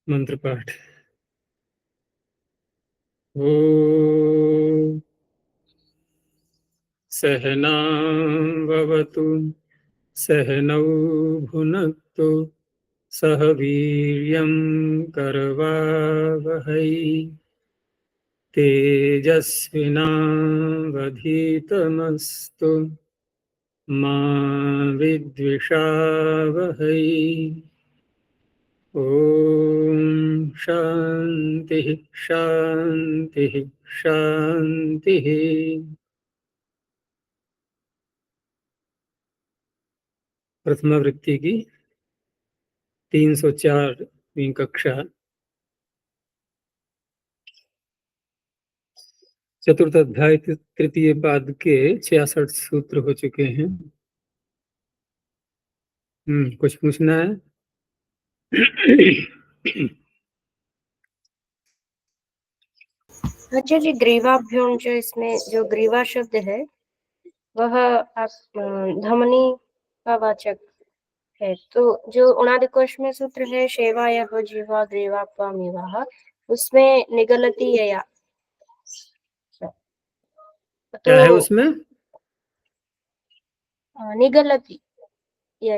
मंत्र पाठ। ॐ सहनावतु सहनौ भुनक्तु सह वीर्यं करवावहै तेजस्विनावधीतमस्तु मा विद्विषावहै। ॐ शान्तिः शान्तिः शान्तिः। प्रथमा वृत्ति की 304वीं कक्षा, चतुर्थ अध्याय तृतीय पाद के 66 सूत्र हो चुके हैं। कुछ पूछना है? अच्छा जी, ग्रीवाभ्यों जो इसमें जो ग्रीवा शब्द है वह धमनी का वाचक है। तो जो उणादि कोश में सूत्र है शेवा या जीवा ग्रीवा पामिवाह, उसमें निगलति या क्या है तो उसमें? निगलति या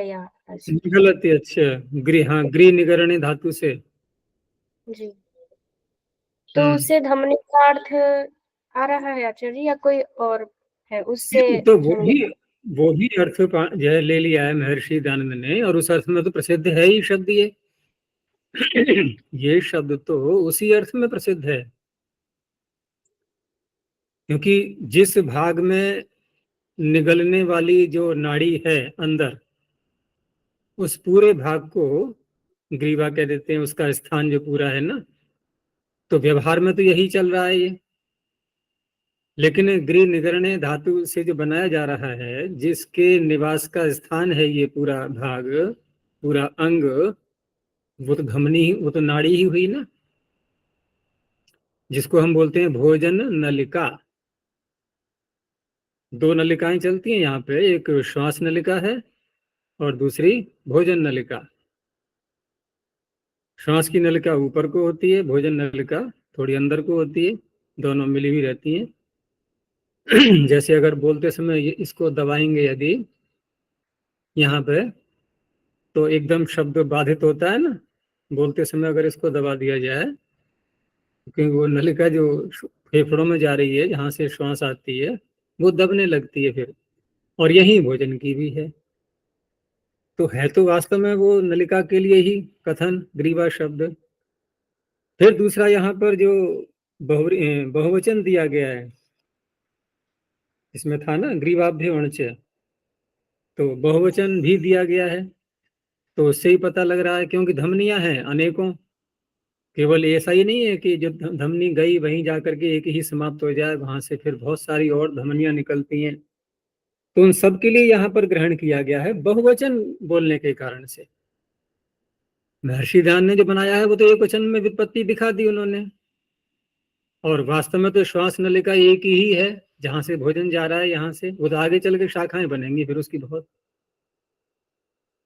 निगलति। अच्छा, हाँ, गृह निगरणी धातु से जी। तो उससे धमनी का अर्थ आ रहा है आचार्य, या कोई और है उससे? तो वो भी अर्थ जो है ले लिया है महर्षि दयानंद ने, और उस अर्थ में तो प्रसिद्ध है ही शब्द ये। ये शब्द तो उसी अर्थ में प्रसिद्ध है, क्योंकि जिस भाग में निगलने वाली जो नाड़ी है अंदर, उस पूरे भाग को ग्रीवा कह देते हैं, उसका स्थान जो पूरा है ना। तो व्यवहार में तो यही चल रहा है ये, लेकिन गृह निगरणे धातु से जो बनाया जा रहा है, जिसके निवास का स्थान है ये पूरा भाग, पूरा अंग, वो तो धमनी, वो तो नाड़ी ही हुई ना, जिसको हम बोलते हैं भोजन नलिका। दो नलिकाएं चलती हैं यहाँ पे, एक श्वास नलिका है और दूसरी भोजन नलिका। श्वास की नलिका ऊपर को होती है, भोजन नलिका थोड़ी अंदर को होती है, दोनों मिली हुई रहती हैं। जैसे अगर बोलते समय इसको दबाएंगे यदि यहाँ पे, तो एकदम शब्द बाधित होता है ना, बोलते समय अगर इसको दबा दिया जाए, क्योंकि वो नलिका जो फेफड़ों में जा रही है, जहाँ से श्वास आती है, वो दबने लगती है फिर। और यही भोजन की भी है। तो है तो वास्तव में वो नलिका के लिए ही कथन ग्रीवा शब्द। फिर दूसरा यहाँ पर जो बहुवचन दिया गया है, इसमें था ना ग्रीवाभ्य वणच, तो बहुवचन भी दिया गया है। तो उससे ही पता लग रहा है, क्योंकि धमनियां हैं अनेकों, केवल ऐसा ही नहीं है कि जो धमनी गई वहीं जाकर के एक ही समाप्त हो जाए, वहां से फिर बहुत सारी और धमनियां निकलती हैं। तो उन सब के लिए यहाँ पर ग्रहण किया गया है बहुवचन बोलने के कारण से। महर्षि ध्यान ने जो बनाया है वो तो एक वचन में विपत्ति दिखा दी उन्होंने, और वास्तव में तो श्वास नलिका एक ही है, जहां से भोजन जा रहा है, यहाँ से वो तो आगे चल के शाखाएं बनेंगी फिर उसकी बहुत।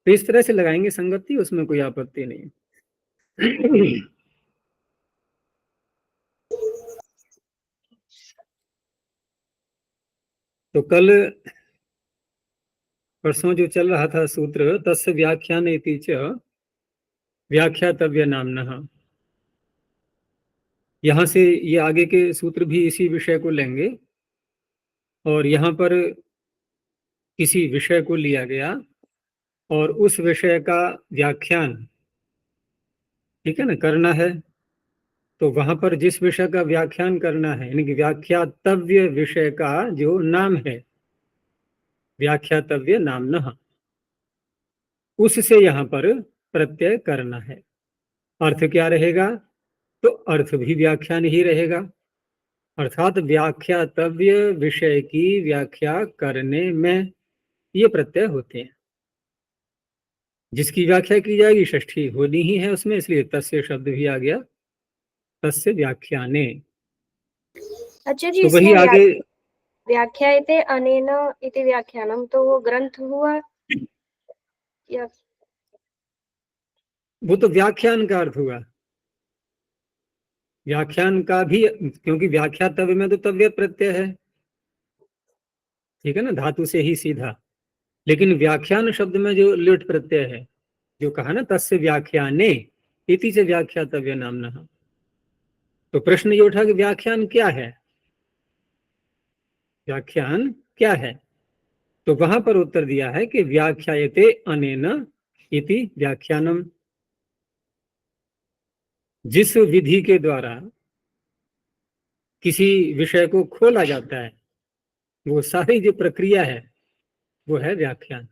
तो इस तरह से लगाएंगे संगति, उसमें कोई आपत्ति नहीं। तो कल परसों जो चल रहा था सूत्र, तस्य व्याख्यान इति च व्याख्यातव्य नामनः, यहाँ से ये आगे के सूत्र भी इसी विषय को लेंगे, और यहाँ पर किसी विषय को लिया गया और उस विषय का व्याख्यान, ठीक है ना, करना है। तो वहां पर जिस विषय का व्याख्यान करना है, यानी कि व्याख्यातव्य विषय का जो नाम है, व्याख्यातव्य नामनः, उससे यहाँ पर प्रत्यय करना है। अर्थ क्या रहेगा? तो अर्थ भी व्याख्यान ही रहेगा, अर्थात व्याख्यातव्य विषय की व्याख्या करने में ये प्रत्यय होते हैं। जिसकी व्याख्या की जाएगी षष्ठी होनी ही है उसमें, इसलिए तस्य शब्द भी आ गया, तस्य व्याख्याने। अच्छा जी, तो वही इसमें आगे व्याख्यायते अनेन इति व्याख्यानम, तो वो ग्रंथ हुआ या? वो तो व्याख्यान का अर्थ हुआ। व्याख्यान का भी, क्योंकि व्याख्या तव्य में तो तव्य प्रत्यय है, ठीक है ना, धातु से ही सीधा। लेकिन व्याख्यान शब्द में जो ल्युट प्रत्यय है, जो कहा ना तस्य व्याख्याने इति से व्याख्यातव्य नामनः, तो प्रश्न ये उठा कि व्याख्यान क्या है, व्याख्यान क्या है। तो वहां पर उत्तर दिया है कि व्याख्यायते अनेन इति व्याख्यानम। जिस विधि के द्वारा किसी विषय को खोला जाता है, वो सारी जो प्रक्रिया है वो है व्याख्यान।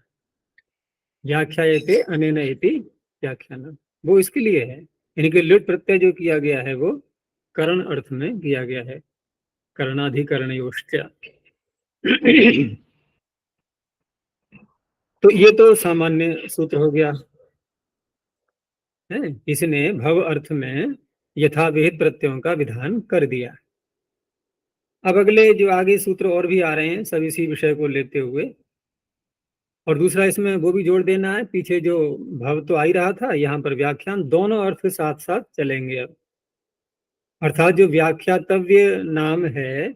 व्याख्यायते अनेन इति व्याख्यानम, वो इसके लिए है, यानी कि लुट प्रत्यय जो किया गया है वो करण अर्थ में किया गया है, करणाधिकरणयोश्च। तो ये तो सामान्य सूत्र हो गया है, इसने भव अर्थ में यथाविहित प्रत्ययों का विधान कर दिया। अब अगले जो आगे सूत्र और भी आ रहे हैं सब इसी विषय को लेते हुए, और दूसरा इसमें वो भी जोड़ देना है, पीछे जो भव तो आ ही रहा था, यहाँ पर व्याख्यान, दोनों अर्थ साथ साथ चलेंगे अब। अर्थात जो व्याख्यातव्य नाम है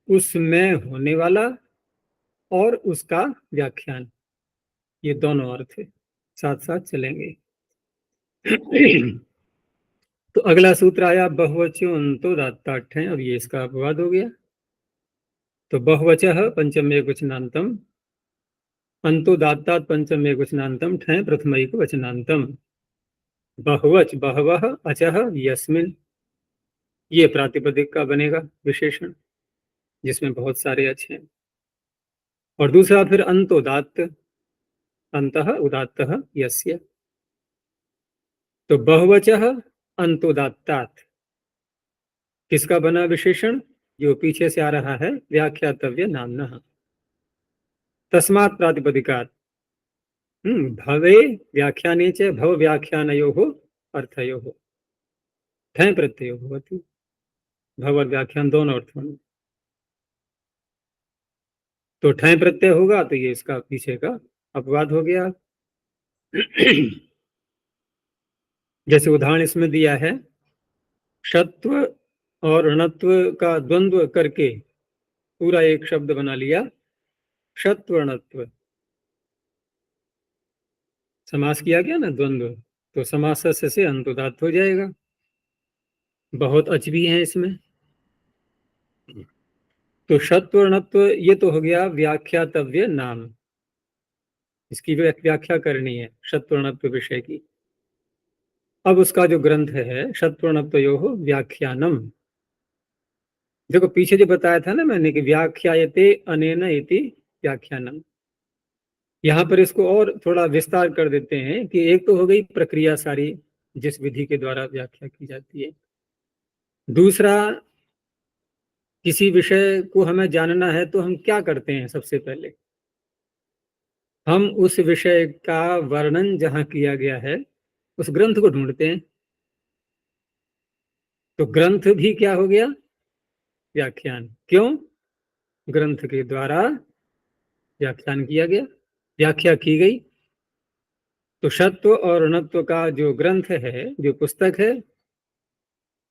उसमें होने वाला और उसका व्याख्यान, ये दोनों अर्थ साथ साथ चलेंगे। तो अगला सूत्र आया बहुवचो अंतो दात्ताठ है, अब ये इसका अपवाद हो गया। तो बहुवचः पंचम एक वचनांतम, अंतो दात्तात पंचम एक वचनांतम, ठय प्रथमैक वचनांतम। बहुवच बहवः अचः यस्मिन, ये प्रातिपदिक का बनेगा विशेषण जिसमें बहुत सारे अच हैं। और दूसरा फिर अंतोदात्त, अंतः उदात्तः यस्य। तो बहुवचः अंतोदात्तात किसका बना विशेषण, जो पीछे से आ रहा है, व्याख्यातव्य नामनः। तस्मात् प्रातिपदिकात् भवे व्याख्याने च भव व्याख्यानयोः अर्थयोः ठय प्रत्ययो भवति। भव और व्याख्यान दोनों अर्थों में तो ठय प्रत्यय होगा, तो ये इसका पीछे का अपवाद हो गया। जैसे उदाहरण इसमें दिया है, शत्व और ऋणत्व का द्वंद्व करके पूरा एक शब्द बना लिया, शत्वर्णत्व। समास किया गया ना द्वंद्व, तो समास से अंतोदात्त हो जाएगा। बहुत अच भी है इसमें। तो शत्वर्णत्व ये तो हो गया व्याख्यातव्य नाम, इसकी व्याख्या करनी है शत्वर्णत्व विषय की। अब उसका जो ग्रंथ है शत्वर्णत्वयोः व्याख्यानम, देखो पीछे जो बताया था ना मैंने कि व्याख्यायते अनेन इति व्याख्यानम, यहाँ पर इसको और थोड़ा विस्तार कर देते हैं कि एक तो हो गई प्रक्रिया सारी जिस विधि के द्वारा व्याख्या की जाती है, दूसरा किसी विषय को हमें जानना है तो हम क्या करते हैं, सबसे पहले हम उस विषय का वर्णन जहां किया गया है उस ग्रंथ को ढूंढते हैं। तो ग्रंथ भी क्या हो गया, व्याख्यान। क्यों, ग्रंथ के द्वारा व्याख्यान किया गया, व्याख्या की गई। तो शत्व और ऋणत्व का जो ग्रंथ है, जो पुस्तक है,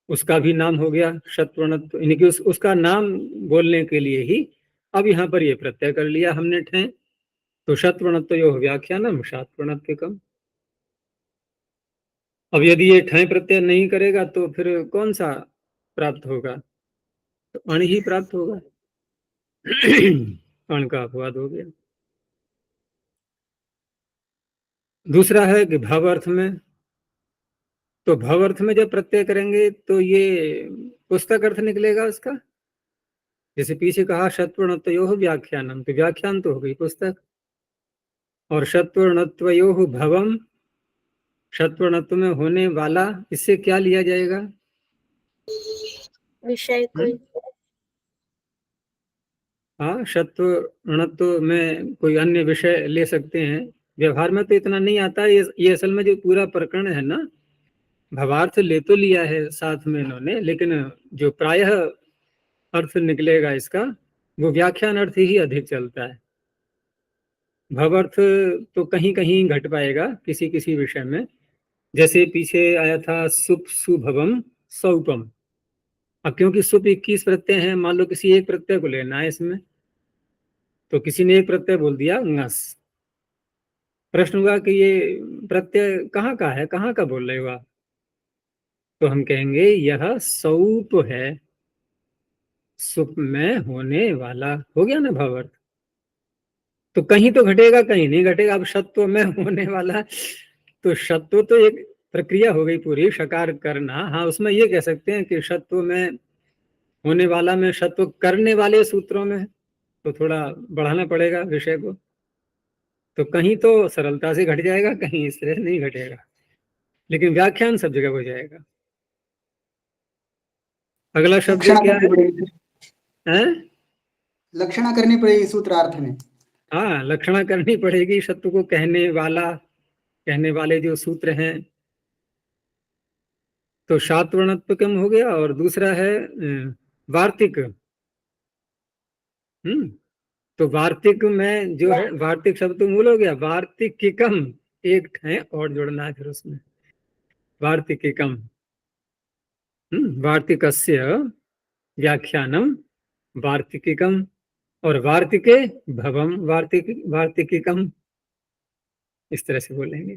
उसका भी नाम हो गया शत्वर्णत्व, यानी कि उसका नाम बोलने के लिए ही अब यहाँ पर ये प्रत्यय कर लिया हमने ठे। तो शत्वर्णत्वयोः व्याख्यानम शात्वर्णत्विकम। अब यदि ये ठय प्रत्यय नहीं करेगा तो फिर कौन सा प्राप्त होगा, तो अण ही प्राप्त होगा। अण का अपवाद हो गया। दूसरा है कि भव अर्थ में, तो भव अर्थ में जब प्रत्यय करेंगे तो ये पुस्तक अर्थ निकलेगा उसका। जैसे पीछे कहा शत्वर्णत्वयोः व्याख्यानम, तो व्याख्यान तो हो गई पुस्तक। और शत्वर्णत्वयोः भवम, शत्वर्णत्व में होने वाला, इससे क्या लिया जाएगा, विषय कोई। हाँ, शत्वर्णत्व में कोई अन्य विषय ले सकते हैं। व्यवहार में तो इतना नहीं आता है। ये असल में जो पूरा प्रकरण है ना, भवार्थ ले तो लिया है साथ में इन्होंने, लेकिन जो प्रायः अर्थ निकलेगा इसका वो व्याख्यान अर्थ ही अधिक चलता है। भवर्थ तो कहीं कहीं घट पाएगा किसी किसी विषय में, जैसे पीछे आया था सुप सुभवम सौपम। अब क्योंकि सुप 21 प्रत्यय हैं, मान लो किसी एक प्रत्यय को लेना है इसमें, तो किसी ने एक प्रत्यय बोल दिया ngस। प्रश्न हुआ कि ये प्रत्यय कहाँ का है, कहाँ का बोल रहे हो आप? तो हम कहेंगे यह सौप है, सुप में होने वाला। हो गया ना भावार्थ? तो कहीं तो घटेगा, कहीं नहीं घटेगा। अब शत्व में होने वाला, तो शत्व तो एक प्रक्रिया हो गई पूरी, शकार करना। हाँ, उसमें ये कह सकते हैं कि शत्व में होने वाला में शत्व करने वाले सूत्रों में, तो थोड़ा बढ़ाना पड़ेगा विषय को। तो कहीं तो सरलता से घट जाएगा, कहीं इस तरह से नहीं घटेगा, लेकिन व्याख्यान सब जगह हो जाएगा। अगला शब्द लक्षणा क्या करनी पड़ेगी, है? लक्षणा करनी पड़ेगी सूत्रार्थ में। हाँ, लक्षणा करनी पड़ेगी, शत्रु को कहने वाला, कहने वाले जो सूत्र हैं। तो शात्वर्णत्व कम हो गया, और दूसरा है वार्तिक। तो वार्तिक में जो है, वार्तिक शब्द तो मूल हो गया, वार्तिकिकम एक है और जोड़ना है फिर उसमें, वार्तिकिकम। वार्तिकस्य व्याख्यानम वार्तिकिकम, और वार्तिके भवम वार्तिकिकम, इस तरह से बोलेंगे।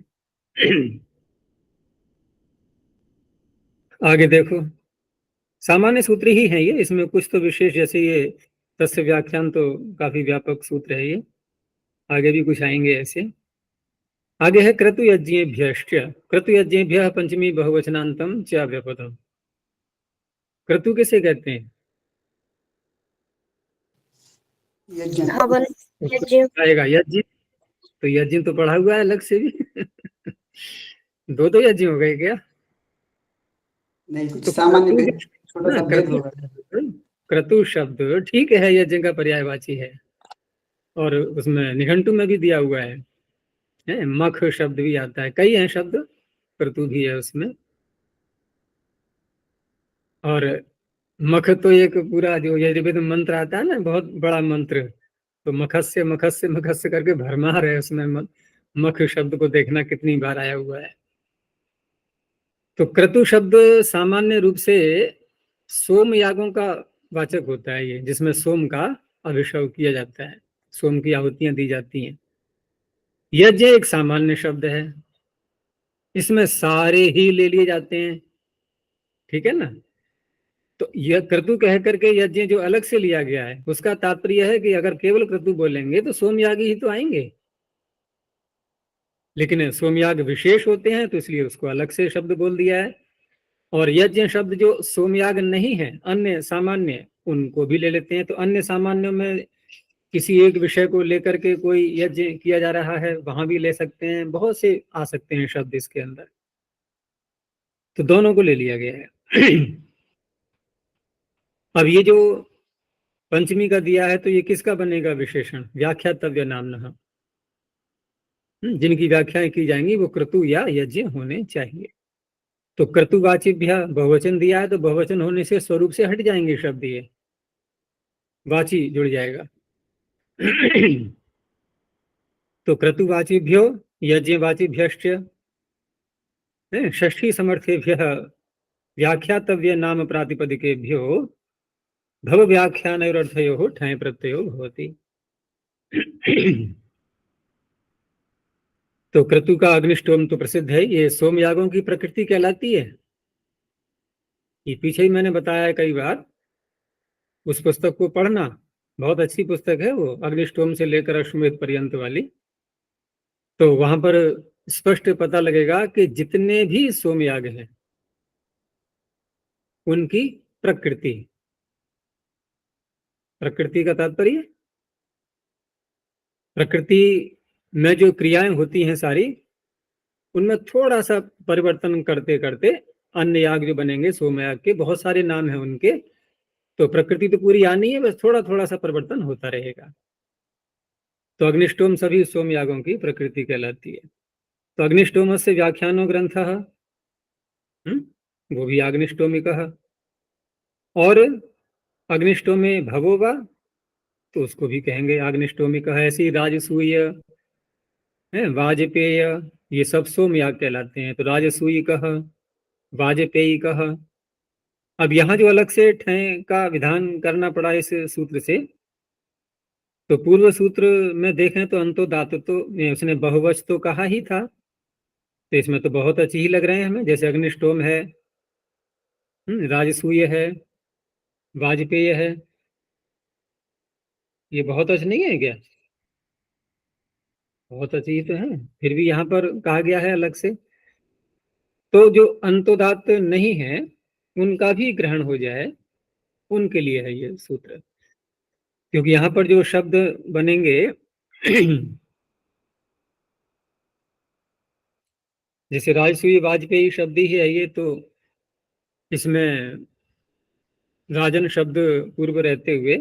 आगे देखो, सामान्य सूत्र ही है ये, इसमें कुछ तो विशेष, जैसे ये तस्य व्याख्यान तो काफी व्यापक सूत्र है ये। आगे भी कुछ आएंगे ऐसे। आगे है क्रतु यज्ञेभ्यश्च। क्रतु यज्ञेभ्यः पंचमी बहुवचनांतम च व्यपदम। क्रतु किसे कहते हैं? यज्ञ। हवन उसको यज्ञ। आएगा यज्ञ, तो यज्ञ तो पढ़ा हुआ है अलग से भी। दो दो यज्ञ हो गए क्या? नहीं, कुछ तो सामान्य क्रतु भेद, छोटा ना, सा भेद होगा। क्रतु शब्द ठीक है, यज्ञ का पर्यायवाची है, और उसमें निघंटु में भी दिया हुआ है, मख शब्द भी आता है, कई हैं शब्द, क्रतु भी है उसमें। और मख तो एक पूरा जो यजुर्वेद में मंत्र आता है ना, बहुत बड़ा मंत्र, तो मखस्य मखस्य मखस्य करके भरमार है उसमें। मख शब्द को देखना कितनी बार आया हुआ है। तो क्रतु शब्द सामान्य रूप से सोम यागों का वाचक होता है, ये जिसमें सोम का अभिषेक किया जाता है, सोम की आहुतियां दी जाती हैं। यज्ञ एक सामान्य शब्द है, इसमें सारे ही ले लिए जाते हैं, ठीक है ना। तो यह क्रतु कह करके यज्ञ जो अलग से लिया गया है, उसका तात्पर्य है कि अगर केवल क्रतु बोलेंगे तो सोमयागी ही तो आएंगे, लेकिन सोमयाग विशेष होते हैं तो इसलिए उसको अलग से शब्द बोल दिया है। और यज्ञ शब्द जो सोमयाग नहीं है, अन्य सामान्य, उनको भी ले लेते हैं। तो अन्य सामान्यों में किसी एक विषय को लेकर के कोई यज्ञ किया जा रहा है, वहां भी ले सकते हैं, बहुत से आ सकते हैं शब्द इसके अंदर, तो दोनों को ले लिया गया है। अब ये जो पंचमी का दिया है, तो ये किसका बनेगा विशेषण? व्याख्यातव्य नामनः। जिनकी व्याख्याएं की जाएंगी वो क्रतु या यज्ञ होने चाहिए। तो क्रतुवाचिभ्य बहुवचन दिया है, तो बहुवचन होने से स्वरूप से हट जाएंगे शब्द, ये वाची जुड़ जाएगा। तो क्रतुवाचिभ्यो यज्ञवाचिभ्यश्च षष्ठी समर्थेभ्य व्याख्यातव्य नाम प्रातिपदिकेभ्यो भव व्याख्यानयोरर्थयोः ठञ् प्रत्ययो भवति। तो क्रतु का अग्निष्टोम तो प्रसिद्ध है, ये सोम यागों की प्रकृति कहलाती है। ये पीछे ही मैंने बताया है कई बार, उस पुस्तक को पढ़ना, बहुत अच्छी पुस्तक है वो, अग्निष्टोम से लेकर अश्वमेध पर्यंत वाली। तो वहां पर स्पष्ट पता लगेगा कि जितने भी सोमयाग हैं उनकी प्रकृति, प्रकृति का तात्पर्य प्रकृति में जो क्रियाएं होती हैं सारी, उनमें थोड़ा सा परिवर्तन करते करते अन्य याग जो बनेंगे सोमयाग के, बहुत सारे नाम हैं उनके, तो प्रकृति तो पूरी आनी है, बस थोड़ा थोड़ा सा परिवर्तन होता रहेगा। तो अग्निष्टोम सभी सोमयागों की प्रकृति कहलाती है। तो अग्निष्टोम से व्याख्यानो ग्रंथ, वो भी अग्निष्टोमिक। और अग्निष्टोमे भवोवा, तो उसको भी कहेंगे अग्निष्टोमिक है। ऐसी राजसूय, है, वाजपेय, ये सब सोमयाग कहलाते हैं। तो राजसूय कह, वाजपेयी कह। अब यहाँ जो अलग से ठय का विधान करना पड़ा इस सूत्र से, तो पूर्व सूत्र में देखें तो अंतोदात तो उसने बहुवच तो कहा ही था, तो इसमें तो बहुत अच्छी ही लग रहे हैं हमें, जैसे अग्निष्टोम है, राजसूय है, वाजपेय है, ये बहुत अच्छी नहीं है क्या? बहुत अच्छी ही तो है, फिर भी यहाँ पर कहा गया है अलग से। तो जो अंतोदात नहीं है उनका भी ग्रहण हो जाए, उनके लिए है ये सूत्र। क्योंकि यहाँ पर जो शब्द बनेंगे जैसे राजसूय वाजपेयी शब्द ही है ये, तो इसमें राजन शब्द पूर्व रहते हुए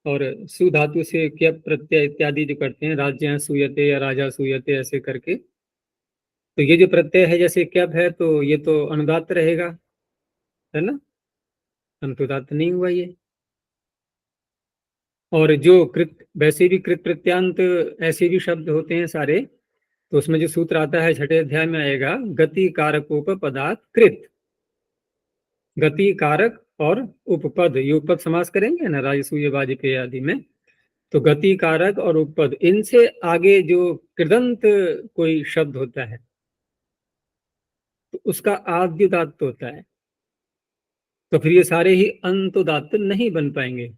और सु धातु से क्या प्रत्यय इत्यादि जो करते हैं, राज्य सूयते या राजा सूयते ऐसे करके, तो ये जो प्रत्यय है जैसे क्यप है तो ये तो अनुदात्त रहेगा, है ना, अनुदात्त नहीं हुआ ये। और जो कृत, वैसे भी कृत प्रत्यांत ऐसे भी शब्द होते हैं सारे, तो उसमें जो सूत्र आता है छठे अध्याय में आएगा, गति कारकोपपदात् कृत। गति कारक और उपपद, ये उपपद समास करेंगे ना राजसूय वाजपेयी आदि में, तो गति कारक और उपपद, इनसे आगे जो कृदंत कोई शब्द होता है तो उसका आद्युदात्त होता है, तो फिर ये सारे ही अंतोदात्त नहीं बन पाएंगे।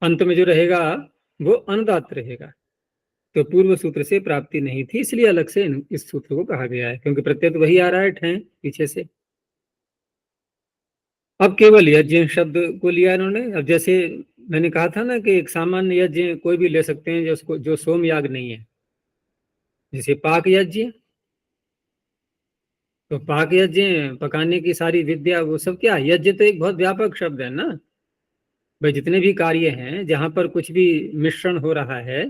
अंत में जो रहेगा वो अनुदात्त रहेगा। तो पूर्व सूत्र से प्राप्ति नहीं थी, इसलिए अलग से इस सूत्र को कहा गया है, क्योंकि प्रत्यय तो वही आ रहा है ठे पीछे से। अब केवल यज्ञ शब्द को लिया इन्होंने। अब जैसे मैंने कहा था ना कि एक सामान्य यज्ञ कोई भी ले सकते हैं जो सोम याग नहीं है, जैसे पाक यज्ञ, तो पाक यज्ञ पकाने की सारी विद्या वो सब क्या, यज्ञ तो एक बहुत व्यापक शब्द है ना भाई, जितने भी कार्य हैं जहां पर कुछ भी मिश्रण हो रहा है,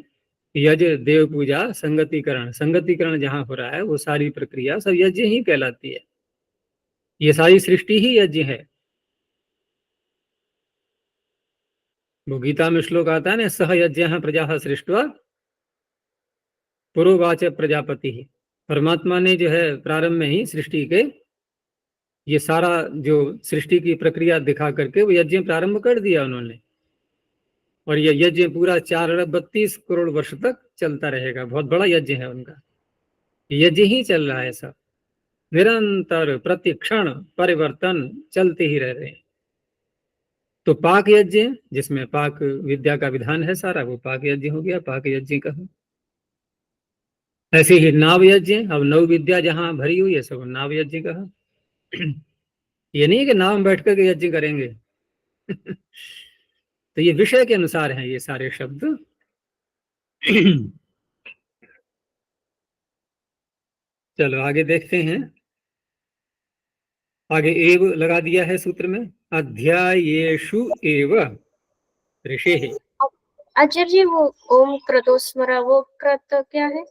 यज्ञ, देव पूजा, संगतिकरण, संगतिकरण जहां हो रहा है वो सारी प्रक्रिया सब यज्ञ ही कहलाती है। ये सारी सृष्टि ही यज्ञ है। वो गीता में श्लोक आता है ना, सह यज्ञ प्रजा सृष्टवा पुरोवाच प्रजापति ही। परमात्मा ने जो है प्रारंभ में ही सृष्टि के ये सारा जो सृष्टि की प्रक्रिया दिखा करके वो यज्ञ प्रारंभ कर दिया उन्होंने, और ये यज्ञ पूरा 432 करोड़ वर्ष तक चलता रहेगा। बहुत बड़ा यज्ञ है उनका, यज्ञ ही चल रहा है सब, निरंतर प्रतिक्षण परिवर्तन चलते ही रह रहे हैं। तो पाक यज्ञ जिसमें पाक विद्या का विधान है सारा, वो पाक यज्ञ हो गया, पाक यज्ञ कहा। ऐसे ही नाव यज्ञ, अब नव विद्या जहां भरी हुई है सब नाव यज्ञ कहा। ये नहीं है कि नाव में बैठ कर के यज्ञ करेंगे तो ये विषय के अनुसार हैं ये सारे शब्द चलो आगे देखते हैं। आगे एव लगा दिया है सूत्र में, अध्यायेषु एव ऋषिः। आचार्य जी वो ओम क्रतोस्मरा, वो क्रत क्या है?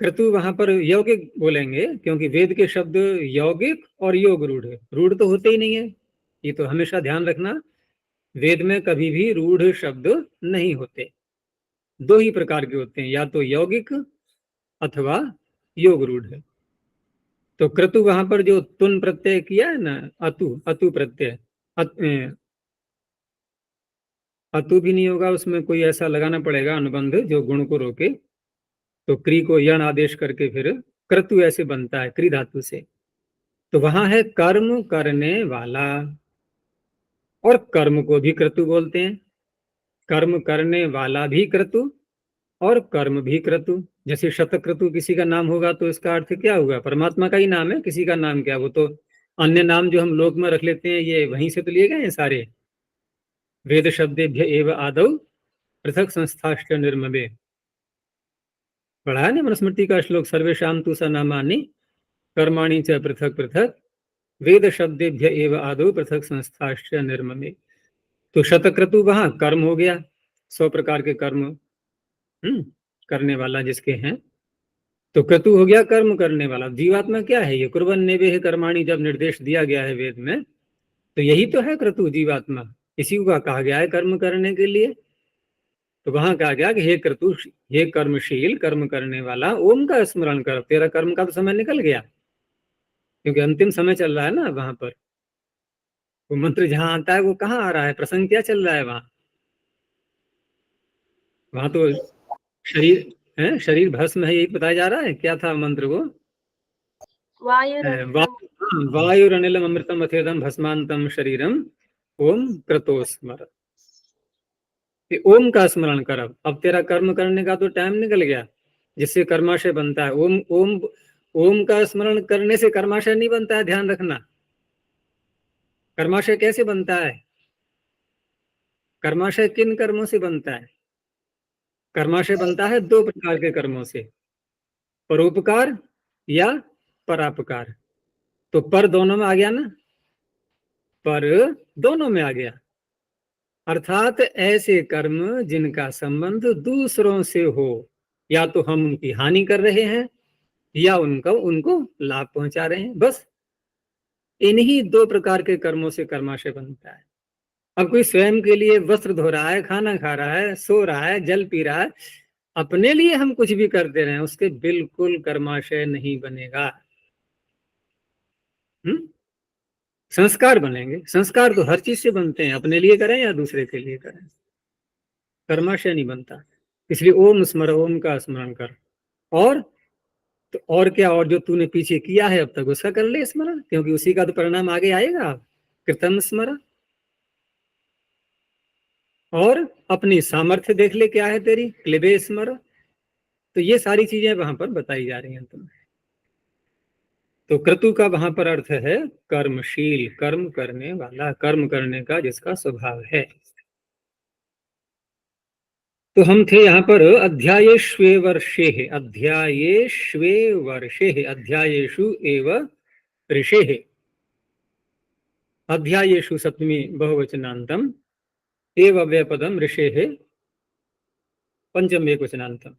क्रतु वहां पर यौगिक बोलेंगे, क्योंकि वेद के शब्द यौगिक और योग रूढ़, रूढ़ तो होते ही नहीं है, ये तो हमेशा ध्यान रखना। वेद में कभी भी रूढ़ शब्द नहीं होते, दो ही प्रकार के होते हैं, या तो यौगिक अथवा योग रूढ़। तो क्रतु वहां पर जो तुन प्रत्यय किया है ना, अतु, अतु प्रत्यय, अतु भी नहीं होगा, उसमें कोई ऐसा लगाना पड़ेगा अनुबंध जो गुण को रोके, तो क्री को यण आदेश करके फिर क्रतु ऐसे बनता है क्री धातु से। तो वहां है कर्म करने वाला, और कर्म को भी क्रतु बोलते हैं, कर्म करने वाला भी क्रतु और कर्म भी क्रतु। जैसे शतक्रतु किसी का नाम होगा तो इसका अर्थ क्या होगा, परमात्मा का ही नाम है, किसी का नाम क्या, वो तो अन्य नाम जो हम लोक में रख लेते हैं ये वहीं से तो लिए गए हैं सारे। वेद शब्देभ्य एव आदौ पृथक संस्थाश्च निर्ममे, पढ़ा है ना मनुस्मृति का श्लोक, सर्वेषां तु सनामानि कर्माणि च पृथक पृथक वेद शब्देभ्य एव आदौ पृथक संस्थाश्च निर्ममे। तो शतक्रतु वहां कर्म हो गया, 100 प्रकार के कर्म करने वाला जिसके हैं, तो क्रतु हो गया कर्म करने वाला। जीवात्मा क्या है, ये कुर्वन्नेवेह कर्माणि जब निर्देश दिया गया है वेद में, तो यही तो है क्रतु जीवात्मा, इसी को कहा गया है कर्म करने के लिए। तो वहां कहा गया कि हे कर्मशील, कर्म करने वाला, ओम का स्मरण कर। तेरा कर्म का तो समय निकल गया, क्योंकि अंतिम समय चल रहा है ना वहां पर। वो मंत्र जहां आता है वो कहाँ आ रहा है, प्रसंग क्या चल रहा है वहां? वहां तो शरीर है, शरीर भस्म है, यही बताया जा रहा है। क्या था मंत्र वो? वायुरनिलम अमृतम अथेदम भस्मांतम शरीरम ओम क्रतोस्मर। ओम का स्मरण कर। अब तेरा कर्म करने का तो टाइम निकल गया, जिससे कर्माशय बनता है। ओम ओम ओम का स्मरण करने से कर्माशय नहीं बनता है, ध्यान रखना। कर्माशय कैसे बनता है? कर्माशय किन कर्मों से बनता है? कर्माशय बनता है दो प्रकार के कर्मों से, परोपकार या परापकार। तो पर दोनों में आ गया ना, पर दोनों में आ गया। अर्थात ऐसे कर्म जिनका संबंध दूसरों से हो, या तो हम उनकी हानि कर रहे हैं या उनको लाभ पहुंचा रहे हैं, बस इन्हीं दो प्रकार के कर्मों से कर्माशय बनता है। अब कोई स्वयं के लिए वस्त्र धो रहा है, खाना खा रहा है, सो रहा है, जल पी रहा है, अपने लिए हम कुछ भी करते रहे, उसके बिल्कुल कर्माशय नहीं बनेगा। संस्कार बनेंगे। संस्कार तो हर चीज से बनते हैं, अपने लिए करें या दूसरे के लिए करें, कर्माशय नहीं बनता। इसलिए ओम स्मर, ओम का स्मरण कर। और तो और क्या, और जो तूने पीछे किया है अब तक उसका कर ले स्मरण, क्योंकि उसी का तो परिणाम आगे आएगा। कृतम स्मरण। और अपनी सामर्थ्य देख ले क्या है तेरी, क्लिबे स्मरण। तो ये सारी चीजें वहां पर बताई जा रही हैं तुम्हें। तो क्रतु का वहां पर अर्थ है कर्मशील, कर्म करने वाला, कर्म करने का जिसका स्वभाव है। तो हम थे यहाँ पर अध्यायेष्वे वर्षे, अध्यायेष्वे वर्षे, अध्यायेषु एव ऋषे। अध्यायेषु सप्तमी बहुवचनांतम, एव अव्ययपदम ऋषे पंचम एकवचनांतम।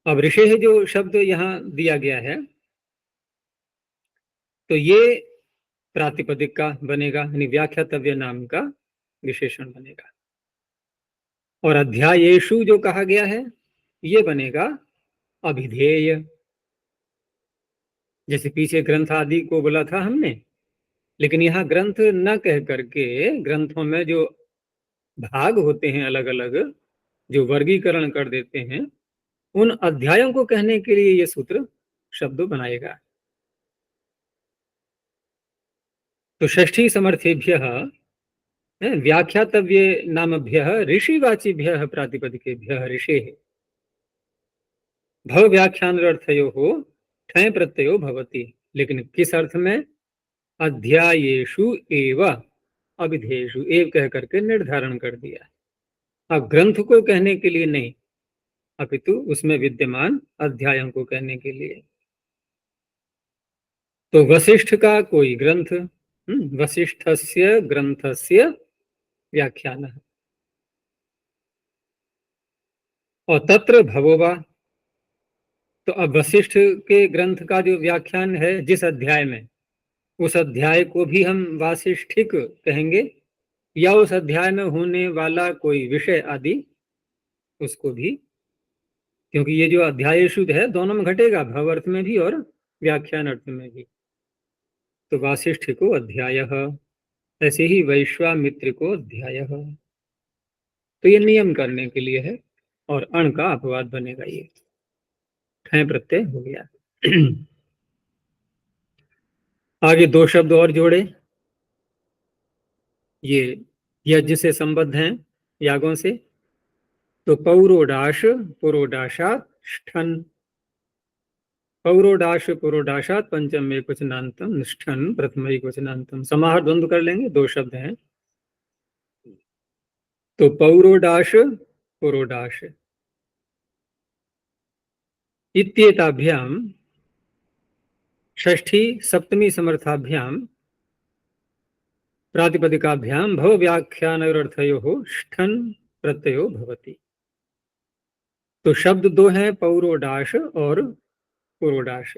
अब ऋषे जो शब्द यहाँ दिया गया है, तो ये प्रातिपदिक का बनेगा, यानी व्याख्यातव्य नाम का विशेषण बनेगा। और अध्यायेषु जो कहा गया है ये बनेगा अभिधेय। जैसे पीछे ग्रंथ आदि को बोला था हमने, लेकिन यहाँ ग्रंथ न कह करके ग्रंथों में जो भाग होते हैं अलग अलग, जो वर्गीकरण कर देते हैं, उन अध्यायों को कहने के लिए ये सूत्र शब्द बनाएगा। तो षष्ठी समर्थेभ्य व्याख्यातव्य नामभ्य ऋषिवाचिभ्य प्रातिपदिकेभ्य ऋषे भव व्याख्यान अर्थयो ठय प्रत्ययो भवति। लेकिन किस अर्थ में? अध्यायेषु एव अभिधेयेषु, एव कह करके निर्धारण कर दिया। अब ग्रंथ को कहने के लिए नहीं, अपितु उसमें विद्यमान अध्यायों को कहने के लिए। तो वशिष्ठ का कोई ग्रंथ, वशिष्ठस्य ग्रंथस्य व्याख्यान, और तत्र भवोवा। तो अब वशिष्ठ के ग्रंथ का जो व्याख्यान है जिस अध्याय में, उस अध्याय को भी हम वासिष्ठिक कहेंगे, या उस अध्याय में होने वाला कोई विषय आदि उसको भी, क्योंकि ये जो अध्याय शुद्ध है दोनों में घटेगा, भव अर्थ में भी और व्याख्यान अर्थ में भी। तो वासिष्ठ को अध्याय, ऐसे ही वैश्वामित्र को अध्याय। तो ये नियम करने के लिए है, और अण का अपवाद बनेगा, ये ठय प्रत्यय हो गया। आगे दो शब्द और जोड़े, ये यज्ञ से संबद्ध हैं, यागों से। तो पौरोडाश, पुरोडाशात ष्ठन, पौरोडाश पुरोडाशात पंचम एकवचनांतम, निष्ठन प्रथम एकवचनांतम। समाहार द्वंद्व कर लेंगे, दो शब्द हैं। तो पौरोडाश पुरोडाश इत्येताभ्याम षष्ठी सप्तमी समर्थाभ्याम प्रातिपदिकाभ्याम भव व्याख्यानर्थयो ष्ठन प्रत्ययो भवति। तो शब्द दो हैं, पौरोडाश और पुरोडाश।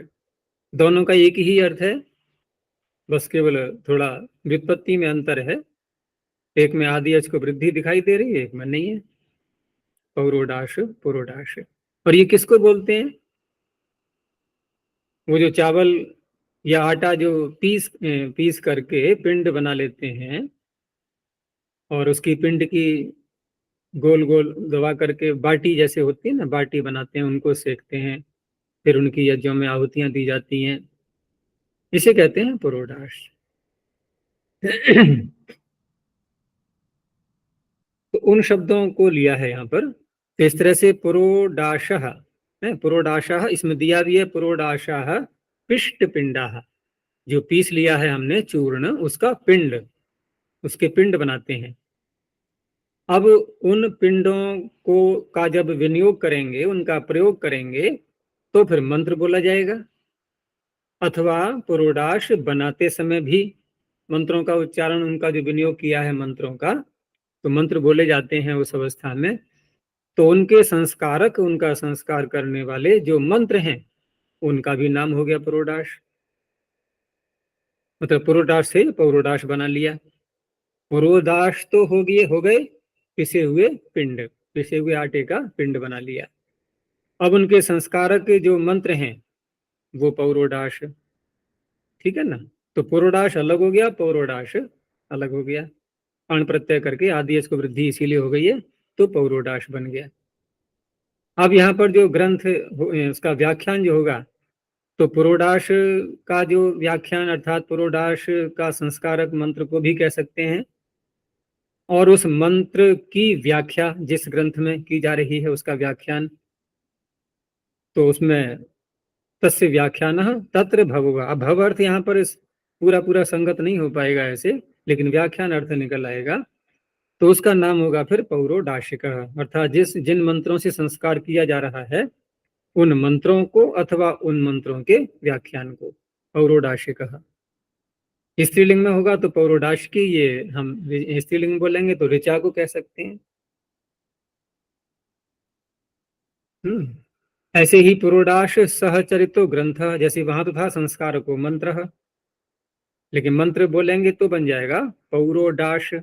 दोनों का एक ही अर्थ है, बस केवल थोड़ा व्युत्पत्ति में अंतर है। एक में आदि अच को वृद्धि दिखाई दे रही है, एक में नहीं है। पौरोडाश पुरोडाश। और ये किसको बोलते हैं? वो जो चावल या आटा जो पीस करके पिंड बना लेते हैं और उसकी पिंड की गोल गोल दबा करके बाटी जैसे होती है ना, बाटी बनाते हैं, उनको सेकते हैं, फिर उनकी यज्ञों में आहुतियां दी जाती हैं, इसे कहते हैं पुरोडाश। तो उन शब्दों को लिया है यहाँ पर। तो इस तरह से पुरोडाशः है, पुरोडाशः इसमें दिया भी है, पुरोडाशः पिष्ट पिंडा, जो पीस लिया है हमने चूर्ण, उसका पिंड, उसके पिंड बनाते हैं। अब उन पिंडों को का जब विनियोग करेंगे, उनका प्रयोग करेंगे, तो फिर मंत्र बोला जाएगा, अथवा पुरोडाश बनाते समय भी मंत्रों का उच्चारण, उनका जो विनियोग किया है मंत्रों का, तो मंत्र बोले जाते हैं उस अवस्था में। तो उनके संस्कारक, उनका संस्कार करने वाले जो मंत्र हैं, उनका भी नाम हो गया पुरोडाश। मतलब पुरोडाश से पौरोडाश बना लिया। पुरोडाश तो हो गए पिसे हुए पिंड, पिसे हुए आटे का पिंड बना लिया। अब उनके संस्कारक के जो मंत्र हैं वो पौरोडाश, ठीक है ना। तो पुरोडाश अलग हो गया, पौरोडाश अलग हो गया। अण प्रत्यय करके आदि इसको वृद्धि इसीलिए हो गई है, तो पौरोडाश बन गया। अब यहाँ पर जो ग्रंथ उसका व्याख्यान जो होगा, तो पुरोडाश का जो व्याख्यान अर्थात पुरोडाश का संस्कारक मंत्र को भी कह सकते हैं, और उस मंत्र की व्याख्या जिस ग्रंथ में की जा रही है उसका व्याख्यान, तो उसमें तस्य व्याख्यान तत्र भव। अब भव अर्थ यहाँ पर इस पूरा पूरा संगत नहीं हो पाएगा ऐसे, लेकिन व्याख्यान अर्थ निकल आएगा, तो उसका नाम होगा फिर पौरोडाशिक, अर्थात जिन मंत्रों से संस्कार किया जा रहा है उन मंत्रों को अथवा उन मंत्रों के व्याख्यान को पौरोडाशिक। स्त्रीलिंग में होगा तो पौरोडाश की, ये हम स्त्रीलिंग में बोलेंगे तो ऋचा को कह सकते हैं। ऐसे ही पुरोडाश सहचरितो ग्रंथ, जैसे वहां तो था संस्कार को मंत्र, लेकिन मंत्र बोलेंगे तो बन जाएगा पौरोडाश।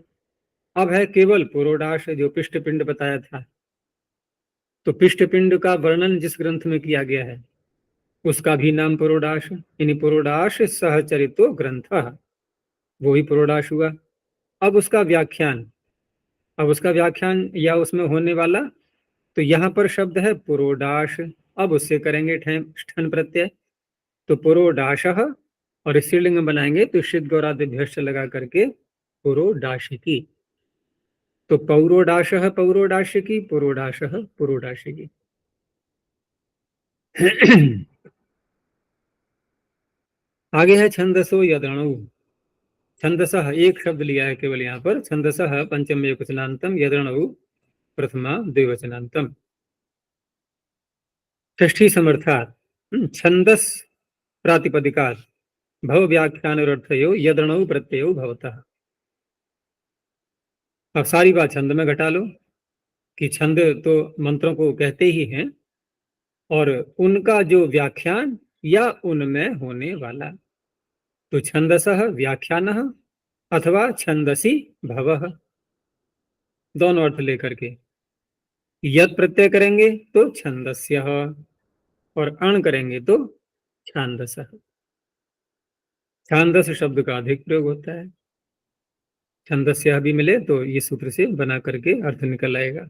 अब है केवल पुरोडाश जो पिष्ट पिंड बताया था, तो पिष्ट पिंड का वर्णन जिस ग्रंथ में किया गया है उसका भी नाम पुरोडाश, यानी पुरोडाश सहचरितो ग्रंथ, वो ही पुरोडाश हुआ। अब उसका व्याख्यान, या उसमें होने वाला, तो यहाँ पर शब्द है पुरोडाश, अब उससे करेंगे ठन प्रत्यय, तो पुरोडाशः, और स्त्रीलिंग में बनाएंगे तो षित् गौरादिभ्यश्च लगा करके पुरोडाशिकी। तो पौरोडाशः पौरोडाशिकी, पुरोडाशः पुरोडाशिकी। आगे है छंदसो यदणु। छंदसः एक शब्द लिया है केवल यहाँ पर, छंदसः पंचम एकवचनांतम, यदणु प्रथमा द्विवचनांतम। षष्ठी समर्थात् छंदस प्रातिपदिकात् भव व्याख्यानोरर्थयो यदणौ प्रत्ययो भवतः। अब सारी बात छंद में घटा लो कि छंद तो मंत्रों को कहते ही हैं, और उनका जो व्याख्यान या उनमें होने वाला, तो छंदसः व्याख्यानः अथवा छंदसी भवः, दोनों अर्थ लेकर के। यद प्रत्यय करेंगे तो छंदस्यः, और अण करेंगे तो छांदसः। छांदस शब्द का अधिक प्रयोग होता है, छंदस्यः भी मिले तो ये सूत्र से बना करके अर्थ निकल आएगा।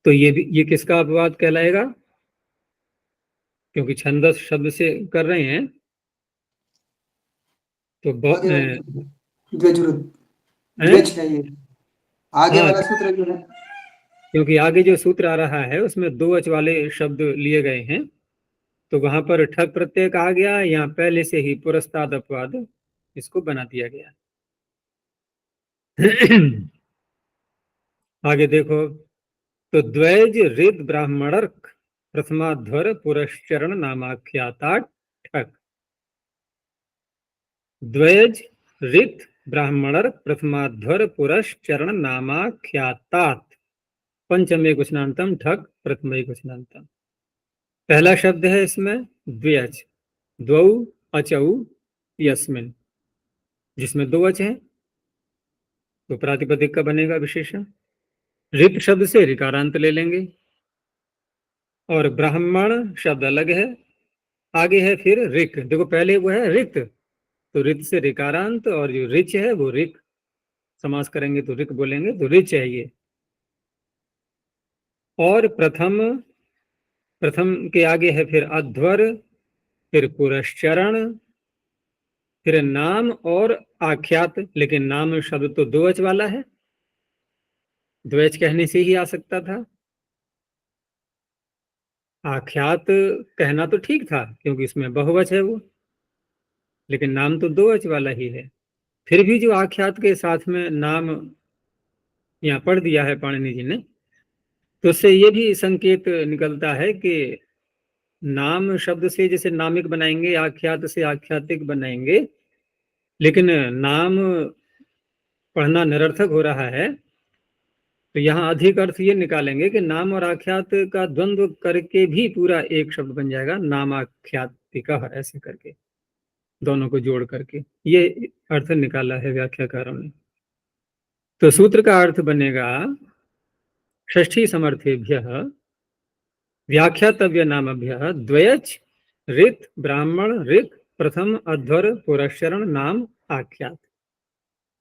तो ये किसका अपवाद कहलाएगा? क्योंकि छंदस शब्द से कर रहे हैं, तो द्वेज है ये आगे हाँ, वाला सूत्र जो है, क्योंकि आगे जो सूत्र आ रहा है उसमें दो अच वाले शब्द लिए गए हैं, तो वहां पर ठग प्रत्यय कहा गया, यहाँ पहले से ही पुरस्ताद अपवाद इसको बना दिया गया। आगे देखो, तो द्वैज ऋद ब्राह्मणर्क प्रथमाध्वर पुरश्चरण नामाख्याता ठक। द्वैज ऋत ब्राह्मणर्क प्रथमाध्वर पुरश्चरण नामाख्यातात पंचम एकवचनांतम ठक प्रथम एकवचनांतम। पहला शब्द है इसमें द्व्यच, द्वौ अचौ यस्मिन, जिसमें दो अच हैं, तो प्रातिपदिक का बनेगा विशेषण। रित शब्द से ऋकारांत ले लेंगे, और ब्राह्मण शब्द अलग है। आगे है फिर ऋक, देखो पहले वो है रित, तो रित से ऋकारांत, और जो ऋच है वो ऋक, समास करेंगे तो ऋक बोलेंगे, तो ऋच है ये। और प्रथम, प्रथम के आगे है फिर अध्वर, फिर पुरश्चरण, फिर नाम और आख्यात। लेकिन नाम शब्द तो द्विवच वाला है, द्विवच कहने से ही आ सकता था। आख्यात कहना तो ठीक था क्योंकि इसमें बहुवच है वो, लेकिन नाम तो द्विवच वाला ही है। फिर भी जो आख्यात के साथ में नाम यहाँ पढ़ दिया है पाणिनि जी ने, तो उससे ये भी संकेत निकलता है कि नाम शब्द से जैसे नामिक बनाएंगे, आख्यात से आख्यातिक बनाएंगे, लेकिन नाम पढ़ना निरर्थक हो रहा है, तो यहाँ अधिक अर्थ ये निकालेंगे कि नाम और आख्यात का द्वंद्व करके भी पूरा एक शब्द बन जाएगा, नाम आख्यातिका, ऐसे करके दोनों को जोड़ करके ये अर्थ निकाला है व्याख्याकारों ने। तो सूत्र का अर्थ बनेगा षष्ठी समर्थेभ्यः व्याख्यातव्य नामभ्यः द्वयच ऋत ब्राह्मण ऋक प्रथम अध्वर पुरश्चरण नाम आख्यात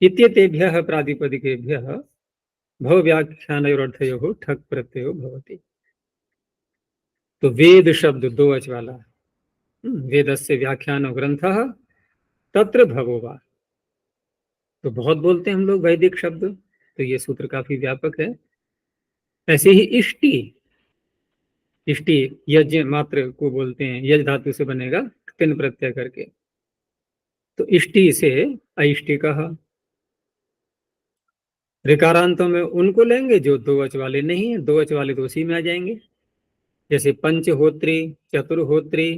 इत्येतेभ्यः प्रातिपदिकेभ्यः भव व्याख्यानयोरर्थयोः ठक् प्रत्ययो भवति। तो वेद शब्द द्विवच वाला, वेदस्य व्याख्यानो ग्रंथः तत्र भवो वा, तो बहुत बोलते हैं हम लोग वैदिक शब्द, तो ये सूत्र काफी व्यापक है। ऐसे ही इष्टि, इष्टि यज्ञ मात्र को बोलते हैं, यज धातु से बनेगा तिन प्रत्यय करके, तो इष्टि से अइष्टिकः। ऋकारांतों में उनको लेंगे जो द्विवच वाले नहीं है, द्विवच वाले तो उसी में आ जाएंगे, जैसे पंचहोत्री चतुर्होत्री,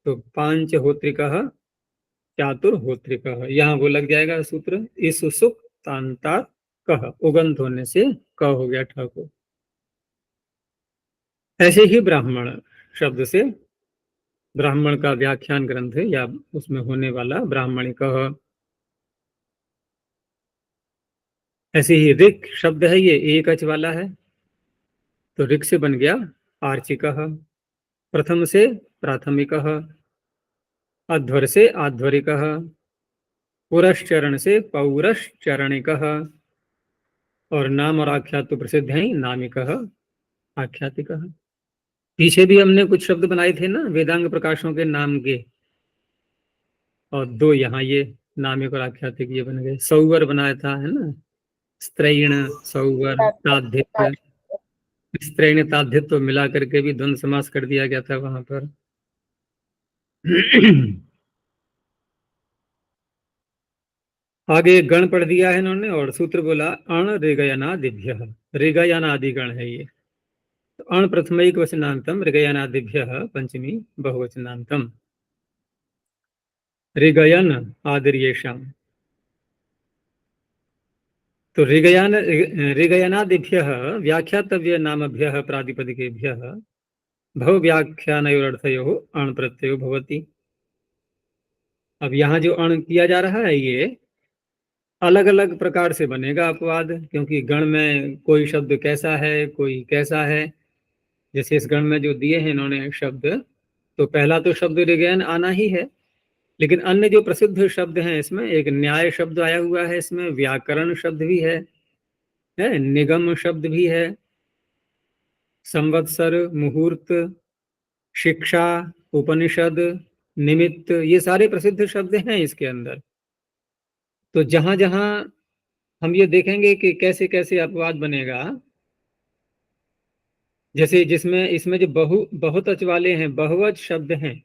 तो पांचहोत्रिकः चातुर्होत्रिकः, यहाँ वो लग जाएगा सूत्र, इस सुख तांता कह, उगंत होने से क हो गया ठ को। ऐसे ही ब्राह्मण शब्द से ब्राह्मण का व्याख्यान ग्रंथ है या उसमें होने वाला ब्राह्मणिकः। ऐसे ही ऋक शब्द है, ये एकच वाला है, तो ऋक से बन गया आर्चिकः, प्रथम से प्राथमिकः, अध्वर से आध्वरिकः, पुरश्चरण से पौरश्चरणिकः, और नाम और आख्यात तो प्रसिद्ध है नामिकः आख्यातिकः। पीछे भी हमने कुछ शब्द बनाए थे ना वेदांग प्रकाशों के नाम के, और दो यहाँ ये नामिक और आख्यातिक ये बन गए। सौवर बनाया था है ना, स्त्रैण सौवर ताद्धित, स्त्रैण ताद्धित तो मिला करके भी द्वंद्व समास कर दिया गया था वहां पर। आगे गण पढ़ दिया है इन्होंने, और सूत्र बोला अण ऋगयनादिभ्यः, ऋगयनादि गण है ये। तो अण प्रथमैक वचनांतम ऋगयनादिभ्यः पंचमी बहुवचनांतम, ऋगयन आदिर्येषाम्। तो ऋगयनादिभ्यः व्याख्यातव्य नामभ्यः प्रातिपदिकेभ्यः भव व्याख्यानयोरर्थयोः अण प्रत्ययो भवति। अब यहाँ जो अण किया जा रहा है ये अलग अलग प्रकार से बनेगा अपवाद, क्योंकि गण में कोई शब्द कैसा है कोई कैसा है। जैसे इस गण में जो दिए हैं इन्होंने शब्द, तो पहला तो शब्द ऋगयन आना ही है, लेकिन अन्य जो प्रसिद्ध शब्द हैं इसमें एक न्याय शब्द आया हुआ है, इसमें व्याकरण शब्द भी है, निगम शब्द भी है, संवत्सर मुहूर्त शिक्षा उपनिषद निमित्त, ये सारे प्रसिद्ध शब्द हैं इसके अंदर। तो जहां जहां हम ये देखेंगे कि कैसे कैसे अपवाद बनेगा, जैसे जिसमें इसमें जो बहुवच वाले हैं, बहुवच शब्द हैं,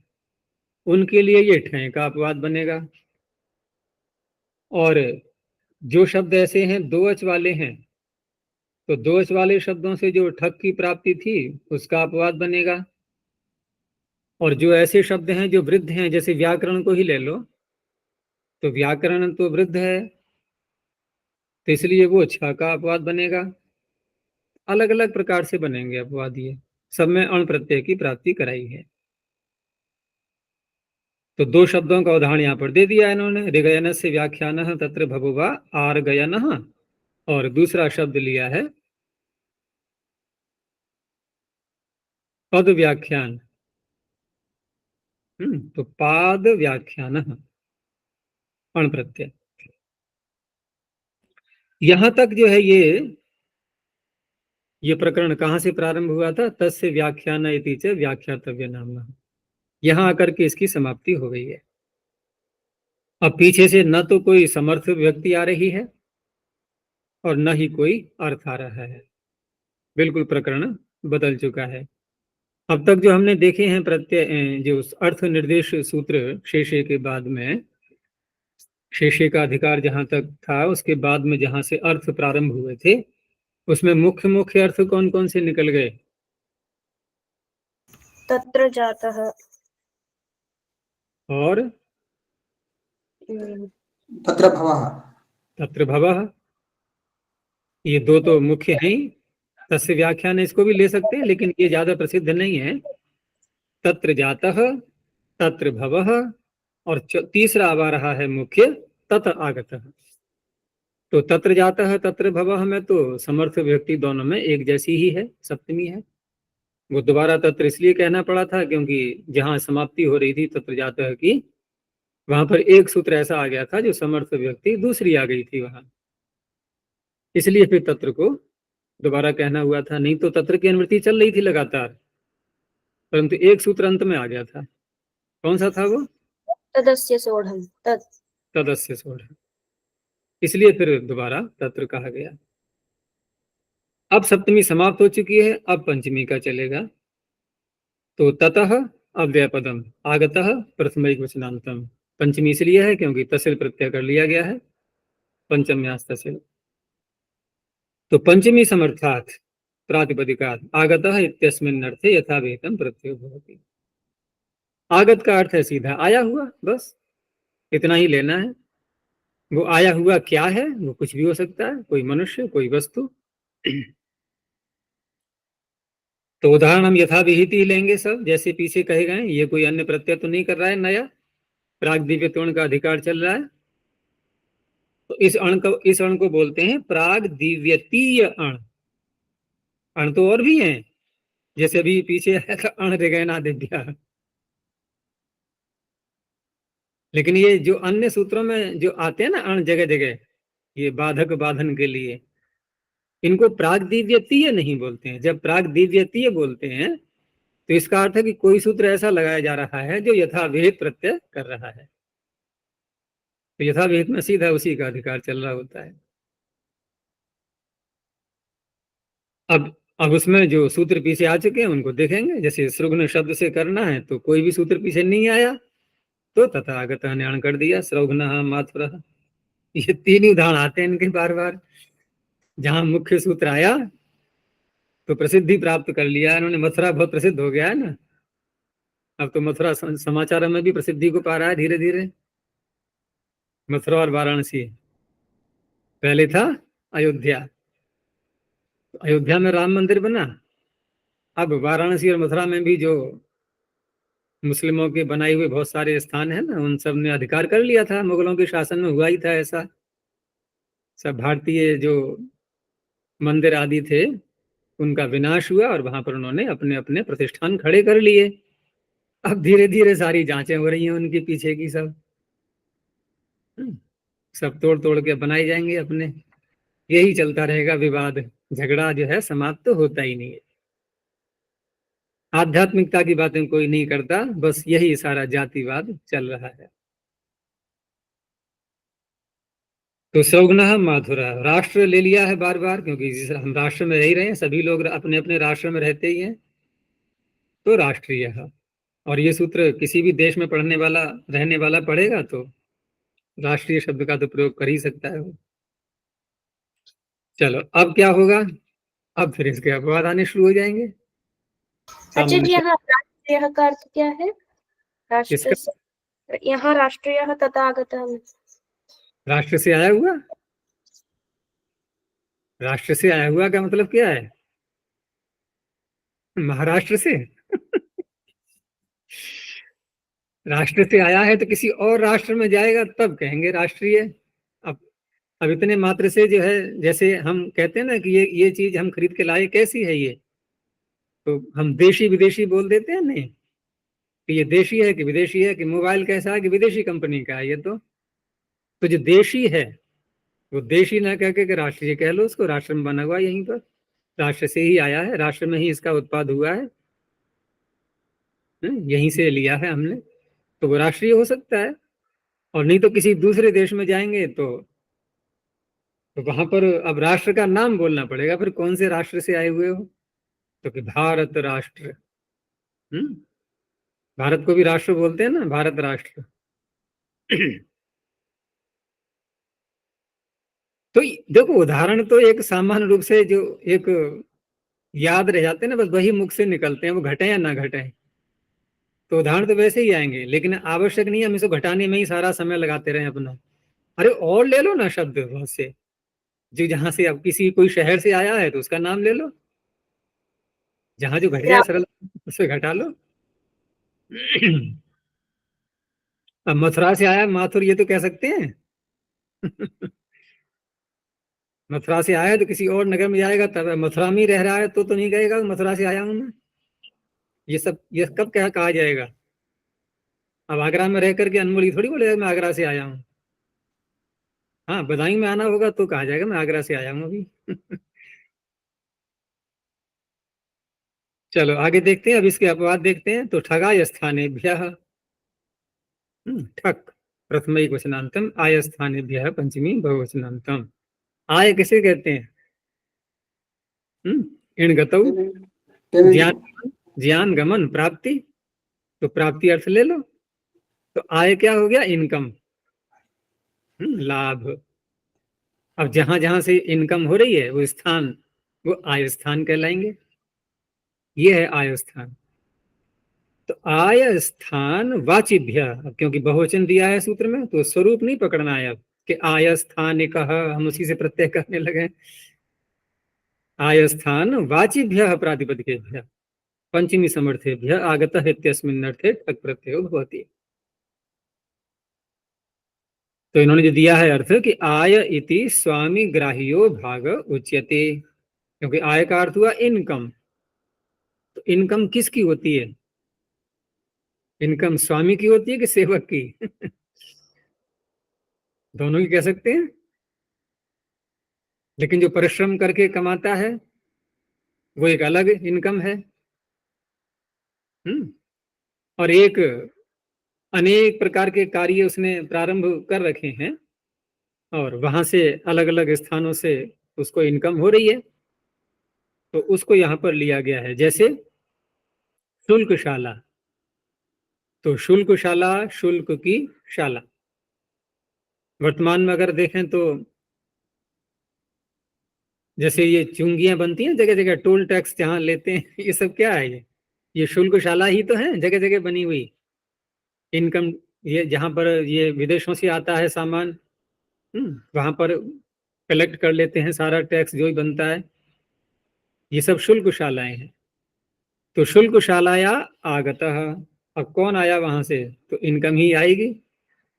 उनके लिए ये ठय का अपवाद बनेगा, और जो शब्द ऐसे हैं दोवच वाले हैं, तो दोवच वाले शब्दों से जो ठक की प्राप्ति थी उसका अपवाद बनेगा। और जो ऐसे शब्द हैं जो वृद्ध हैं, जैसे व्याकरण को ही ले लो, तो व्याकरण तो वृद्ध है, तो इसलिए वो छ का अपवाद बनेगा। अलग अलग प्रकार से बनेंगे अपवाद, ये सब में अण प्रत्यय की प्राप्ति कराई है। तो दो शब्दों का उदाहरण यहाँ पर दे दिया इन्होंने, ऋगयन से व्याख्यान तत्र भभुवा आर्गयन, और दूसरा शब्द लिया है पद व्याख्यान। तो पाद व्याख्यान अण प्रत्यय। यहां तक जो है ये प्रकरण कहां से प्रारंभ हुआ था? तस्य व्याख्यान इति च व्याख्यातव्य नाम। यहां आकर के इसकी समाप्ति हो गई है। अब पीछे से न तो कोई समर्थ व्यक्ति आ रही है और न ही कोई अर्थ आ रहा है, बिल्कुल प्रकरण बदल चुका है। अब तक जो हमने देखे हैं प्रत्यय जो अर्थ निर्देश सूत्र शेषे के बाद में, शेषे का अधिकार जहां तक था उसके बाद में जहां से अर्थ प्रारंभ हुए थे, उसमें मुख्य मुख्य अर्थ कौन कौन से निकल गए? तत्र जातः और तत्र भवः। तत्र भवः, ये दो तो मुख्य हैं ही। तस्य व्याख्यान इसको भी ले सकते हैं, लेकिन ये ज्यादा प्रसिद्ध नहीं है। तत्र जातः, तत्र भवः, और तीसरा आ रहा है मुख्य तत आगतः। तो तत्र जातः तत्र भवः में तो समर्थ व्यक्ति दोनों में एक जैसी ही है, सप्तमी है। वो दोबारा तत्र इसलिए कहना पड़ा था क्योंकि जहां समाप्ति हो रही थी तत्र जातः की, वहां पर एक सूत्र ऐसा आ गया था जो समर्थ व्यक्ति दूसरी आ गई थी वहां, इसलिए फिर तत्र को दोबारा कहना हुआ था। नहीं तो तत्र की अनुवृत्ति चल रही थी लगातार, परंतु एक सूत्र अंत में आ गया था। कौन सा था वो? तदस्य सोढ़म, तदस्य सोढ़, इसलिए फिर दोबारा तत्र कहा गया। अब सप्तमी समाप्त हो चुकी है, अब पंचमी का चलेगा। तो ततः अव्ययपदम आगतः प्रथमैक वचनांतम। पंचमी इसलिए है क्योंकि तसिल प्रत्यय कर लिया गया है, पंचम्यास तसिल। तो पंचमी समर्थात प्रातिपदिकात आगतः इत्यस्मिन् अर्थे यथावेतम प्रत्यय भवति। आगत का अर्थ है सीधा आया हुआ, बस इतना ही लेना है। वो आया हुआ क्या है? वो कुछ भी हो सकता है, कोई मनुष्य, कोई वस्तु। तो उदाहरण हम यथा विहित ही लेंगे सब, जैसे पीछे कहे गए। ये कोई अन्य प्रत्यय तो नहीं कर रहा है नया, प्राग दिव्यत्वण का अधिकार चल रहा है। तो इस अण को बोलते हैं प्राग दिव्यतीय अण। अण तो और भी हैं, जैसे अभी पीछे अण ऋगैना दिव्या। लेकिन ये जो अन्य सूत्रों में जो आते हैं ना अण जगह जगह, ये बाधक बाधन के लिए, इनको प्राग दिव्यतीय नहीं बोलते हैं। जब प्राग दिव्यतीय बोलते हैं तो इसका अर्थ है कि कोई सूत्र ऐसा लगाया जा रहा है जो यथाविहित प्रत्यय कर रहा है। तो यथाविहित में सीधा उसी का अधिकार चल रहा होता है। अब उसमें जो सूत्र पीछे आ चुके हैं उनको देखेंगे। जैसे श्रुघ्न शब्द से करना है तो कोई भी सूत्र पीछे नहीं आया, तो तथागत ने अण कर दिया, श्रौघ्न मातुरः। ये तीन ही उदाहरण आते हैं इनके बार बार। जहां मुख्य सूत्र आया तो प्रसिद्धि प्राप्त कर लिया इन्होंने। मथुरा बहुत प्रसिद्ध हो गया है ना, अब तो मथुरा समाचार में भी प्रसिद्धि को पा रहा है धीरे धीरे। मथुरा और वाराणसी, पहले था अयोध्या, तो अयोध्या में राम मंदिर बना। अब वाराणसी और मथुरा में भी जो मुस्लिमों के बनाए हुए बहुत सारे स्थान है ना, उन सब ने अधिकार कर लिया था। मुगलों के शासन में हुआ ही था ऐसा। सब भारतीय जो मंदिर आदि थे उनका विनाश हुआ और वहां पर उन्होंने अपने अपने प्रतिष्ठान खड़े कर लिए। अब धीरे धीरे सारी जांचें हो रही हैं उनके पीछे की, सब सब तोड़ तोड़ के बनाए जाएंगे अपने। यही चलता रहेगा विवाद, झगड़ा जो है समाप्त तो होता ही नहीं है। आध्यात्मिकता की बातें कोई नहीं करता, बस यही सारा जातिवाद चल रहा है। तो श्रौघ्न माथुरा, राष्ट्र ले लिया है बार बार, क्योंकि हम राष्ट्र में रह ही रहे हैं, सभी लोग अपने अपने राष्ट्र में रहते ही हैं, तो राष्ट्रीय है। और ये सूत्र किसी भी देश में पढ़ने वाला रहने वाला पढ़ेगा तो राष्ट्रीय शब्द का तो प्रयोग कर ही सकता है वो। चलो अब क्या होगा? अब फिर इसके अपवाद आने शुरू हो जाएंगे। अच्छा जी, यहाँ राष्ट्रीय का अर्थ क्या है? किसका? यहाँ राष्ट्रीय तथागत राष्ट्र से आया हुआ। राष्ट्र से आया हुआ का मतलब क्या है? महाराष्ट्र से। राष्ट्र से आया है तो किसी और राष्ट्र में जाएगा तब कहेंगे राष्ट्रीय। अब अब इतने मात्र से जो है, जैसे हम कहते हैं ना कि ये चीज हम खरीद के लाए, कैसी है ये, तो हम देशी विदेशी बोल देते हैं नहीं कि ये देशी है कि विदेशी है, कि मोबाइल कैसा है कि विदेशी कंपनी का है। ये तो जो देशी है वो देशी ना कह के राष्ट्रीय कह लो उसको। राष्ट्र में बना हुआ यहीं पर, राष्ट्र से ही आया है, राष्ट्र में ही इसका उत्पाद हुआ है, यहीं से लिया है हमने, तो वो राष्ट्रीय हो सकता है। और नहीं तो किसी दूसरे देश में जाएंगे तो वहां पर अब राष्ट्र का नाम बोलना पड़ेगा, फिर कौन से राष्ट्र से आए हुए हो, तो कि भारत राष्ट्र। भारत को भी राष्ट्र बोलते हैं ना, भारत राष्ट्र। तो देखो, उदाहरण तो एक सामान्य रूप से जो एक याद रह जाते हैं ना, बस वही मुख से निकलते हैं, वो घटे या ना घटे, तो उदाहरण तो वैसे ही आएंगे, लेकिन आवश्यक नहीं है हम इसको घटाने में ही सारा समय लगाते रहे अपना। अरे और ले लो ना शब्द बहुत से, जो जहां से अब किसी कोई शहर से आया है तो उसका नाम ले लो, जहां जो घट जाए सरल उससे घटा लो। अब मथुरा से आया माथुर, ये तो कह सकते हैं। मथुरा से आया है तो किसी और नगर में जाएगा, तब मथुरा में ही रह रहा है तो नहीं कहेगा मथुरा से आया हूं मैं। ये कब क्या कहा जाएगा। अब आगरा में रह करके अनमोल थोड़ी बोलेगा मैं आगरा से आया हूँ। हाँ, बदायूं में आना होगा तो कहा जाएगा मैं आगरा से आया हूँ अभी। चलो आगे देखते हैं, अब इसके अपवाद देखते हैं। तो ठगाय स्थानेभ्यः, ठक प्रथमैक वचनांतम, आय स्थानेभ्यः पंचमी बहुवचनांतम। आय किसे कहते हैं। इणगतौ, ज्ञान, ज्ञान गमन प्राप्ति, तो प्राप्ति अर्थ ले लो, तो आय क्या हो गया, इनकम, लाभ। अब जहां जहां से इनकम हो रही है वो स्थान, वो आय स्थान कहलाएंगे। ये है आय स्थान। तो आय स्थान वाचिभ्य, क्योंकि बहुवचन दिया है सूत्र में तो स्वरूप नहीं पकड़ना है अब कि आय स्थान कह, हम उसी से प्रत्यय करने लगे। आय स्थान वाचिभ्य प्रातिपदिकेभ्य पंचमी समर्थेभ्य आगतः इत्यस्मिन् अर्थे ठक् प्रत्ययो भवति। तो इन्होंने जो दिया है अर्थ कि आय इति स्वामी ग्राह्यो भाग उच्यते, क्योंकि आय का अर्थ हुआ इनकम। तो इनकम किसकी होती है, इनकम स्वामी की होती है कि सेवक की। दोनों की कह सकते हैं, लेकिन जो परिश्रम करके कमाता है वो एक अलग इनकम है। और एक अनेक प्रकार के कार्य उसने प्रारंभ कर रखे हैं और वहां से अलग अलग स्थानों से उसको इनकम हो रही है, तो उसको यहां पर लिया गया है। जैसे शुल्कशाला, तो शुल्कशाला शुल्क की शाला। वर्तमान में अगर देखें तो जैसे ये चुंगियां बनती हैं जगह जगह, टोल टैक्स जहां लेते हैं, ये सब क्या है, ये शुल्कशाला ही तो है जगह जगह बनी हुई। इनकम, ये जहां पर ये विदेशों से आता है सामान, वहां पर कलेक्ट कर लेते हैं सारा टैक्स जो भी बनता है, ये सब शुल्कशालाएं हैं। तो शुल्कशालाया आगतः, अब कौन आया वहां से, तो इनकम ही आएगी।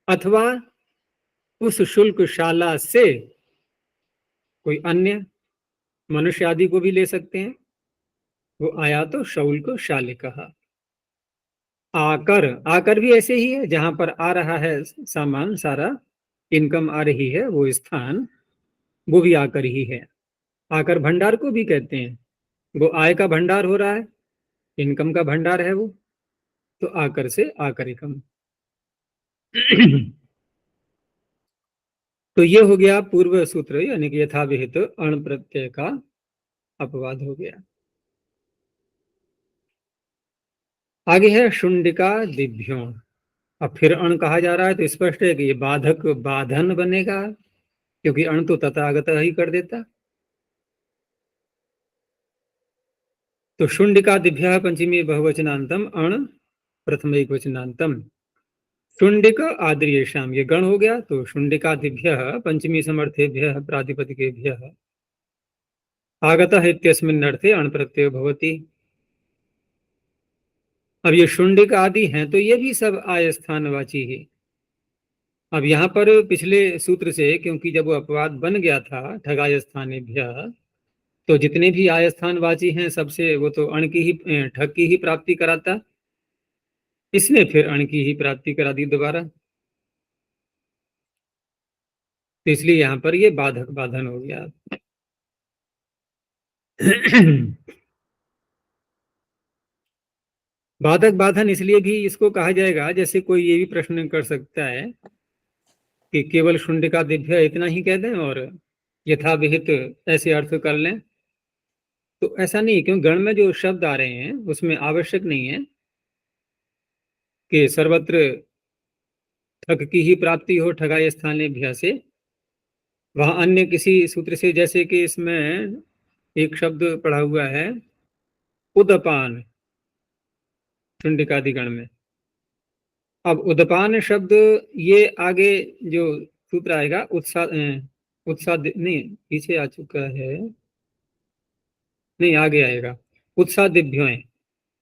अथवा उस शुल्कशाला से कोई अन्य मनुष्य आदि को भी ले सकते हैं, वो आया तो शुल्क शालिका। आकर, आकर भी ऐसे ही है, जहां पर आ रहा है सामान सारा, इनकम आ रही है, वो स्थान वो भी आकर ही है। आकर भंडार को भी कहते हैं, वो आय का भंडार हो रहा है, इनकम का भंडार है वो, तो आकर से आकरिकम। तो ये हो गया पूर्व सूत्र, यानी कि यथाविहित अण प्रत्यय का अपवाद हो गया। आगे है शुंडिका दिभ्यों। अब फिर अण कहा जा रहा है तो स्पष्ट है कि ये बाधक बाधन बनेगा, क्योंकि अण तो तथागत ही कर देता। तो शुंडिका दिभ्य पंचमी बहुवचनांतम, अण प्रथम एक वचनांतम। शुंडिक आद्रियेषाम, ये गण हो गया, तो शुंडिका दिभ्य पंचमी समर्थेभ्य प्रातिपदिकेभ्य आगतः इत्यस्मिन् अर्थे अण प्रत्ययो भवति। अब ये शुंडिक आदि हैं तो ये भी सब आय स्थानवाची ही, अब यहाँ पर पिछले सूत्र से, क्योंकि जब वो अपवाद बन गया था ठगाय स्थानेभ्य, तो जितने भी आय स्थानवाची हैं सबसे वो तो अण की ही, ठग की ही प्राप्ति कराता। इसने फिर अण की ही प्राप्ति करा दी दोबारा, तो इसलिए यहाँ पर ये बाधक बाधन हो गया। बाधक बाधन इसलिए भी इसको कहा जाएगा, जैसे कोई ये भी प्रश्न कर सकता है कि केवल शुंडिका दिव्य इतना ही कह दें और यथा विहित ऐसे अर्थ कर लें, तो ऐसा नहीं, क्योंकि गण में जो शब्द आ रहे हैं उसमें आवश्यक नहीं है कि सर्वत्र ठग की ही प्राप्ति हो ठगाय स्थानेभ्य से। वहां अन्य किसी सूत्र से, जैसे कि इसमें एक शब्द पढ़ा हुआ है उदपान शुंडिकादिगण में। अब उदपान शब्द, ये आगे जो सूत्र आएगा उत्साह नहीं, पीछे आ चुका है, नहीं आगे आएगा उत्साह दिव्यों,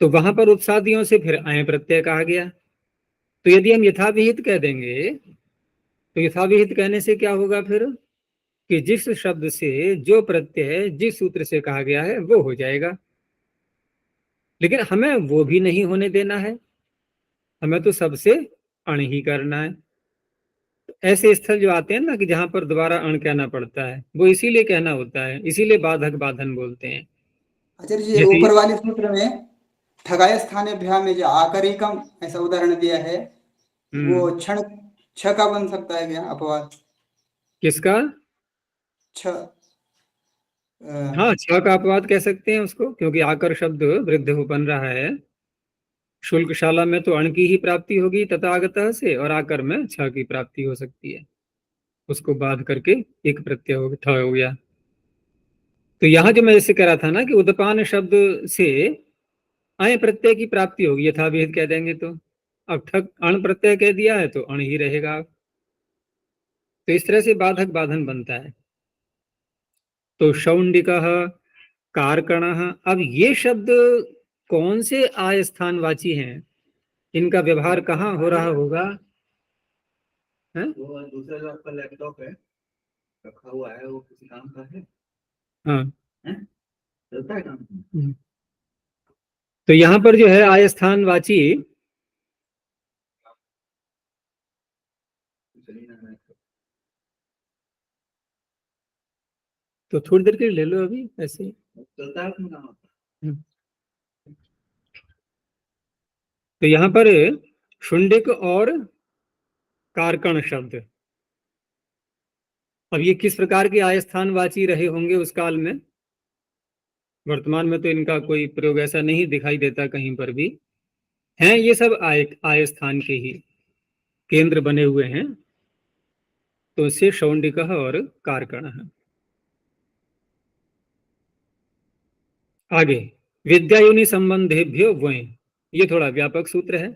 तो वहां पर उत्सादियों से फिर आय प्रत्यय कहा गया। तो यदि हम यथाविहित कह देंगे तो यथाविहित कहने से क्या होगा फिर, कि जिस शब्द से जो प्रत्यय जिस सूत्र से कहा गया है वो हो जाएगा, लेकिन हमें वो भी नहीं होने देना है, हमें तो सबसे अण ही करना है। तो ऐसे स्थल जो आते हैं ना कि जहां पर दोबारा अण कहना पड़ता है, वो इसीलिए कहना होता है, इसीलिए बाधक बाधन बोलते हैं। आचार्य जी, जैसे ऊपर वाले सूत्र में ठगाय स्थानेभ्य में जो आकरिकम ऐसा उदाहरण दिया है, वो क्षण छ का बन सकता है क्या अपवाद? किसका? छ हाँ, छ का अपवाद कह सकते हैं उसको, क्योंकि आकर शब्द वृद्ध हो बन रहा है। शुल्कशाला में तो अण की ही प्राप्ति होगी तथागतः से, और आकर में छ की प्राप्ति हो सकती है, उसको बाध करके एक प्रत्यय हो ठ हो गया। तो यहाँ जो मैं जैसे कह रहा था ना कि उदपान शब्द से अय प्रत्यय की प्राप्ति होगी यथाविहित कह देंगे तो, अब ठग अण प्रत्यय कह दिया है तो अण ही रहेगा। तो इस तरह से बाधक बाधन बनता है। तो शौंडिकः कारकणः, अब ये शब्द कौन से आय स्थानवाची हैं, इनका व्यवहार कहाँ हो रहा होगा? वो दूसरा जो आपका लैपटॉप है रखा हुआ है, वो किसी काम का है? हाँ, चलता है काम? तो यहाँ पर जो है आय स्थानवाची, तो थोड़ी देर के लिए ले लो अभी ऐसे ही। चलता है काम आपका? तो यहाँ पर शुंडिक और कारकण शब्द, अब ये किस प्रकार के आय स्थानवाची रहे होंगे उस काल में? वर्तमान में तो इनका कोई प्रयोग ऐसा नहीं दिखाई देता कहीं पर भी, हैं ये सब आय स्थान के ही केंद्र बने हुए हैं। तो इससे शौंडिक और कारकण है। आगे विद्यायोनि संबंधेभ्यो वै, ये थोड़ा व्यापक सूत्र है।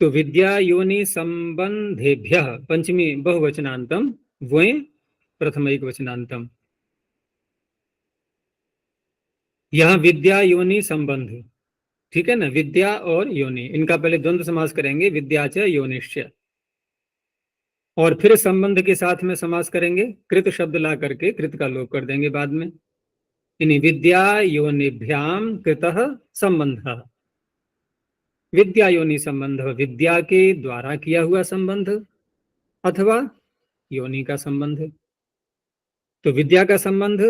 तो विद्यायोनि संबंधेभ्य पंचमी बहुवचनांतम, वै प्रथमैक वचनांतम। यहाँ विद्या योनि संबंध, ठीक है ना, विद्या और योनि, इनका पहले द्वंद्व समास करेंगे, विद्या च योनिश्च, और फिर संबंध के साथ में समास करेंगे, कृत शब्द ला करके कृत का लोप कर देंगे बाद में। यानी विद्या योनिभ्याम कृतः संबंध, विद्या योनि संबंध विद्या के द्वारा किया हुआ संबंध अथवा योनि का संबंध। तो विद्या का संबंध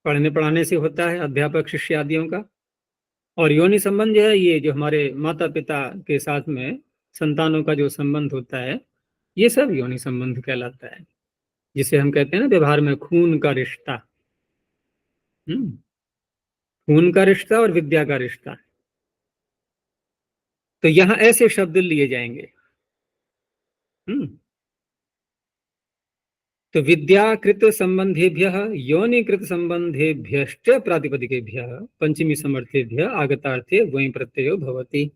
पढ़ने पढ़ाने से होता है, अध्यापक शिष्य आदियों का, और योनि संबंध जो है ये जो हमारे माता पिता के साथ में संतानों का जो संबंध होता है, ये सब योनि संबंध कहलाता है, जिसे हम कहते हैं ना व्यवहार में खून का रिश्ता। खून का रिश्ता और विद्या का रिश्ता। तो यहां ऐसे शब्द लिए जाएंगे। तो विद्याकृत संबंधेभ्य योनिकृत संबंधेभ्यश्च प्रातिपदिकेभ्य पंचमी समर्थेभ्य आगतार्थे वहीं प्रत्ययो भवति।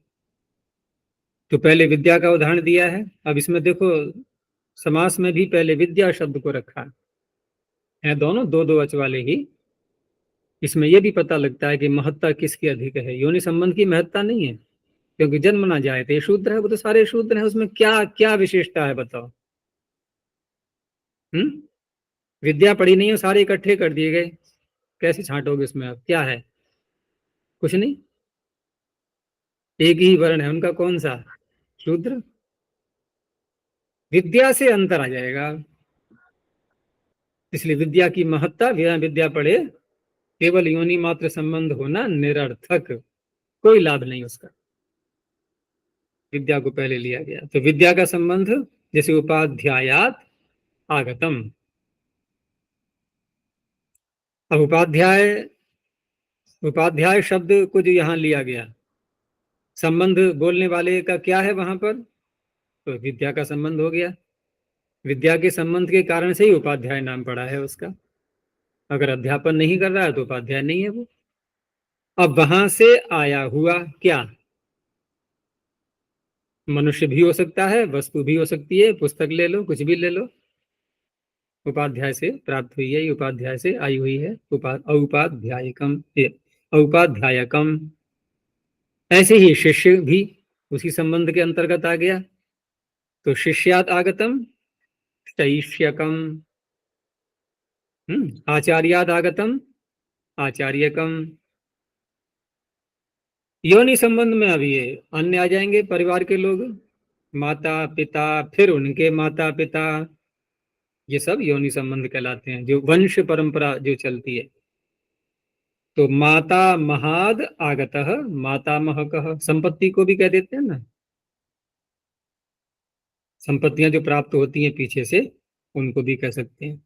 तो पहले विद्या का उदाहरण दिया है, अब इसमें देखो समास में भी पहले विद्या शब्द को रखा है, दोनों दो दो वच वाले ही। इसमें यह भी पता लगता है कि महत्ता किसकी अधिक है, योनि संबंध की महत्ता नहीं है, क्योंकि जन्म ना जाए तो ये शूद्र है, वो तो सारे शूद्र हैं, उसमें क्या क्या विशेषता है बताओ। विद्या पढ़ी नहीं है, सारे इकट्ठे कर दिए गए, कैसे छांटोगे उसमें, अब क्या है, कुछ नहीं, एक ही वर्ण है उनका, कौन सा, शूद्र। विद्या से अंतर आ जाएगा, इसलिए विद्या की महत्ता, बिना विद्या पढ़े केवल योनि मात्र संबंध होना निरर्थक, कोई लाभ नहीं उसका, विद्या को पहले लिया गया। तो विद्या का संबंध जैसे उपाध्यायात आगतम, अब उपाध्याय, उपाध्याय शब्द को जो यहाँ लिया गया, संबंध बोलने वाले का क्या है वहां पर, तो विद्या का संबंध हो गया, विद्या के संबंध के कारण से ही उपाध्याय नाम पड़ा है उसका, अगर अध्यापन नहीं कर रहा है तो उपाध्याय नहीं है वो। अब वहां से आया हुआ क्या, मनुष्य भी हो सकता है, वस्तु भी हो सकती है, पुस्तक ले लो, कुछ भी ले लो, उपाध्याय से प्राप्त हुई है, ये उपाध्याय से आई हुई है, औपाध्यायकम, औपाध्यायकम। ऐसे ही शिष्य भी उसी संबंध के अंतर्गत आ गया, तो शिष्यात आगतम शैष्यकम, आचार्याद आगतम आचार्यकम। योनि संबंध में अभी ये अन्य आ जाएंगे, परिवार के लोग, माता पिता, फिर उनके माता पिता, ये सब योनि संबंध कहलाते हैं, जो वंश परंपरा जो चलती है। तो माता महाद आगतः मातामहकः, संपत्ति को भी कह देते हैं ना, संपत्तियां जो प्राप्त होती हैं पीछे से, उनको भी कह सकते हैं।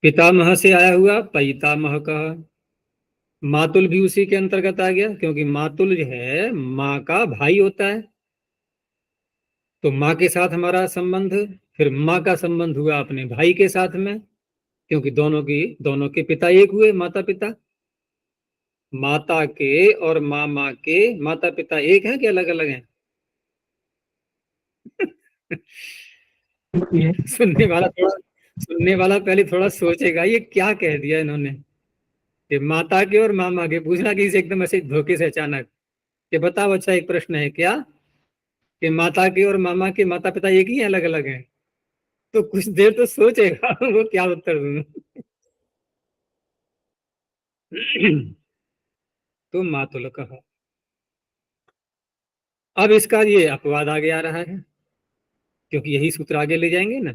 पितामह से आया हुआ पितामहकः, मातुल भी उसी के अंतर्गत आ गया, क्योंकि मातुल जो है माँ का भाई होता है, तो माँ के साथ हमारा संबंध, फिर माँ का संबंध हुआ अपने भाई के साथ में, क्योंकि दोनों के पिता एक हुए, माता पिता, माता के और मामा के माता पिता एक हैं कि अलग अलग हैं? सुनने वाला पहले थोड़ा सोचेगा, ये क्या कह दिया इन्होंने, ये माता के और मामा के, पूछना किसी से एकदम ऐसे धोखे से अचानक, ये बताओ, अच्छा एक प्रश्न है क्या कि माता के और मामा के माता पिता एक ही हैं, अलग अलग हैं? तो कुछ देर तो सोचेगा वो क्या उत्तर दूं। तो मातुल कहा, अब इसका ये अपवाद आगे आ रहा है, क्योंकि यही सूत्र आगे ले जाएंगे ना,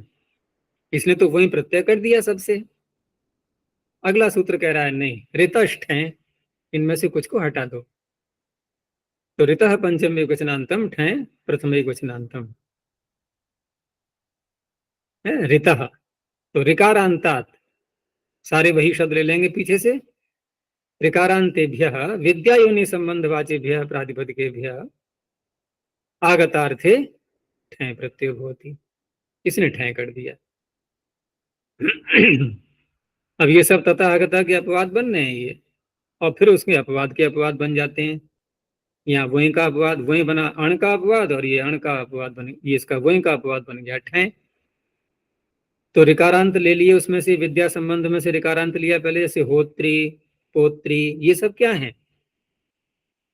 इसने तो वही प्रत्यय कर दिया सबसे। अगला सूत्र कह रहा है नहीं, ऋतष्ठ हैं, इनमें से कुछ को हटा दो, तो ऋतः पंचम एकवचनांतम ठय प्रथम एकवचनांतम है ऋतः, तो ऋकारांतात सारे वही शब्द ले लेंगे पीछे से, ऋकारांतेभ्यः विद्या योनि संबंधवाचेभ्यः प्रातिपदिकेभ्यः आगतार्थे ठय प्रत्यय होती, इसने ठय कर दिया। अब ये सब तथा आगता के अपवाद बन रहे हैं ये, और फिर उसके अपवाद के अपवाद बन जाते हैं, यहाँ वही का अपवाद, वही बना अण का अपवाद, और ये अण का अपवाद बन, ये इसका वही का अपवाद बन गया ठय। तो ऋकारांत ले लिए, उसमें से विद्या संबंध में से ऋकारांत लिया पहले, जैसे होत्री पोत्री, ये सब क्या है,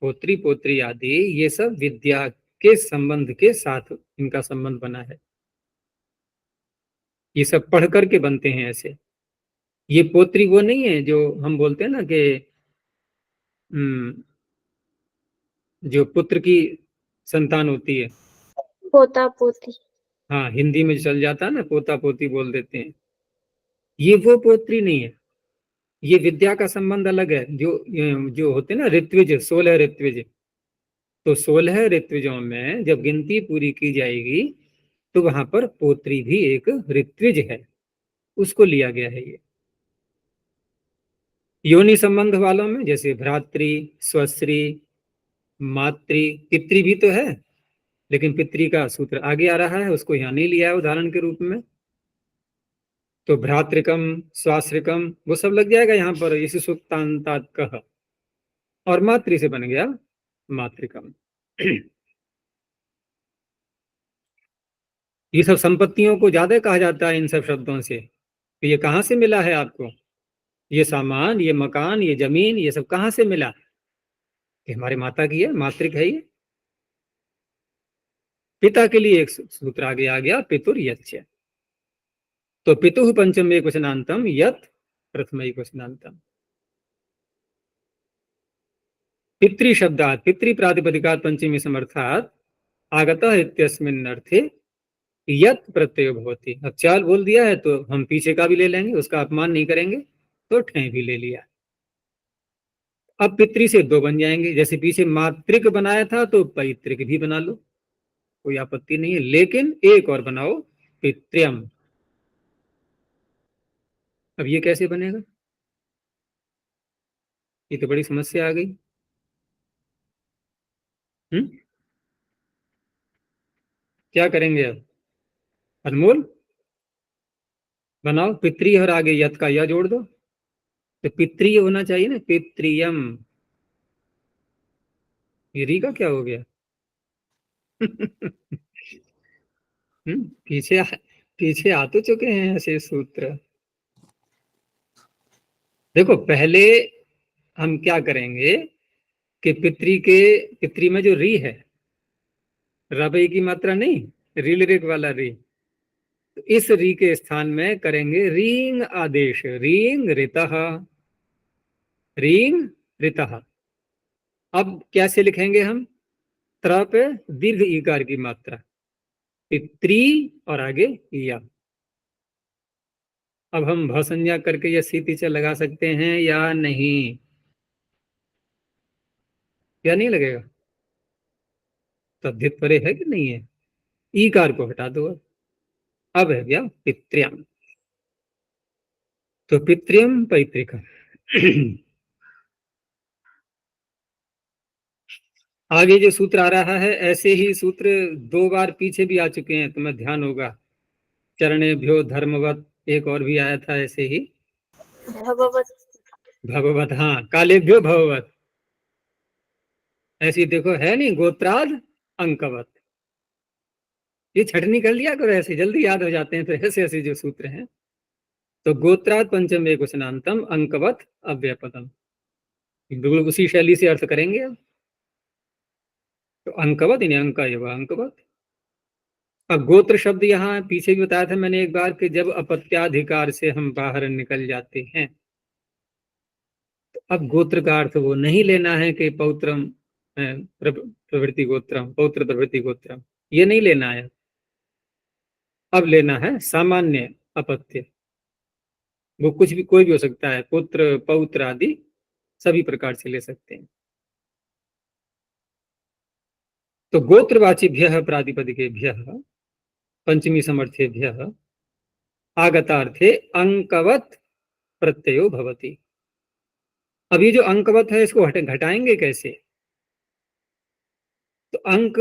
होत्री पोत्री आदि, ये सब विद्या के संबंध के साथ इनका संबंध बना है, ये सब पढ़ करके बनते हैं ऐसे। ये पोत्री वो नहीं है जो हम बोलते हैं ना कि जो पुत्र की संतान होती है, पोता पोती। हाँ हिंदी में चल जाता है ना, पोता पोती बोल देते हैं, ये वो पोत्री नहीं है, ये विद्या का संबंध अलग है। जो होते हैं ना ऋत्विज, 16 ऋत्विज, तो 16 ऋत्विजों में जब गिनती पूरी की जाएगी तो वहां पर पोत्री भी एक ऋत्विज है, उसको लिया गया है ये। योनि संबंध वालों में जैसे भ्रातृ, स्वश्री, मातृ, पितृ भी तो है, लेकिन पितृ का सूत्र आगे आ रहा है, उसको यहाँ नहीं लिया है उदाहरण के रूप में, तो भ्रातृकम स्वाश्रिकम वो सब लग जाएगा यहाँ पर, इसी सुक्तांतात कह, और मातृ से बन गया मातृकम। ये सब संपत्तियों को ज्यादा कहा जाता है इन सब शब्दों से, तो ये कहाँ से मिला है आपको, ये सामान, ये मकान, ये जमीन, ये सब कहाँ से मिला, कि हमारे माता की है, मातृक है ये, पिता के लिए एक सूत्र आगे आ गया, पितुर यच्च। तो पितुः पंचम एक वचनांतम, यत् प्रथम एक वचनांतम। पितृ शब्दात्, पितृ प्रातिपदिकात् पंचमी समर्थात् आगतः इत्यस्मिन् अर्थे यत् प्रत्यय भवति। अब चाल बोल दिया है तो हम पीछे का भी ले लेंगे, उसका अपमान नहीं करेंगे, तो ठें भी ले लिया। अब पितृ से दो बन जाएंगे, जैसे पीछे मातृक बनाया था तो पैतृक भी बना लो, कोई आपत्ति नहीं है, लेकिन एक और बनाओ, पितृम। अब ये कैसे बनेगा? ये तो बड़ी समस्या आ गई। क्या करेंगे अब? अनमोल बनाओ, पितृ और आगे यत का या जोड़ दो, तो पितृ होना चाहिए ना, पितृयम। ये री का क्या हो गया? पीछे पीछे आ तो चुके हैं ऐसे सूत्र। देखो पहले हम क्या करेंगे कि पितृ में जो री है, रबई की मात्रा नहीं, रील रेख वाला री, तो इस री के स्थान में करेंगे रींग आदेश, रींग ऋतः, रींग ऋतः। अब कैसे लिखेंगे हम? त्र पे दीर्घ ईकार की मात्रा, पितृ और आगे या। अब हम भसंज्ञा करके यह सी टीचर लगा सकते हैं या नहीं? या नहीं लगेगा? तद्धित परे है कि नहीं है? ईकार को हटा दो। अब है क्या? पितृम। तो पितृम पैतृक। आगे जो सूत्र आ रहा है, ऐसे ही सूत्र दो बार पीछे भी आ चुके हैं, तुम्हें ध्यान होगा। चरणेभ्यो धर्मवत, एक और भी आया था ऐसे ही, भगवत। भगवत, हाँ, कालेभ्यो भगवत। ऐसी देखो है नहीं, गोत्राद अंकवत। ये छटनी कर लिया करो, ऐसे जल्दी याद हो जाते हैं। तो ऐसे ऐसे जो सूत्र हैं, तो गोत्राद पंचम एक वचनांतम, अंकवत अव्यपदम, बिल्कुल उसी शैली से अर्थ करेंगे अब। तो अंकवत यानी अंक अंकवत। अब गोत्र शब्द यहाँ पीछे भी बताया था मैंने एक बार कि जब अपत्याधिकार से हम बाहर निकल जाते हैं, तो अब गोत्र का अर्थ वो नहीं लेना है कि पौत्रम प्रवृत्ति गोत्रम, पौत्र प्रवृत्ति गोत्रम, ये नहीं लेना है। अब लेना है सामान्य अपत्य, वो कुछ भी, कोई भी हो सकता है, पुत्र पौत्र आदि सभी प्रकार से ले सकते हैं। तो गोत्रवाचिभ्य प्रातिपदिकेभ्य पंचमी समर्थेभ्य आगतार्थे अंकवत प्रत्ययो भवति। अब ये जो अंकवत है, इसको घटाएंगे कैसे? तो अंक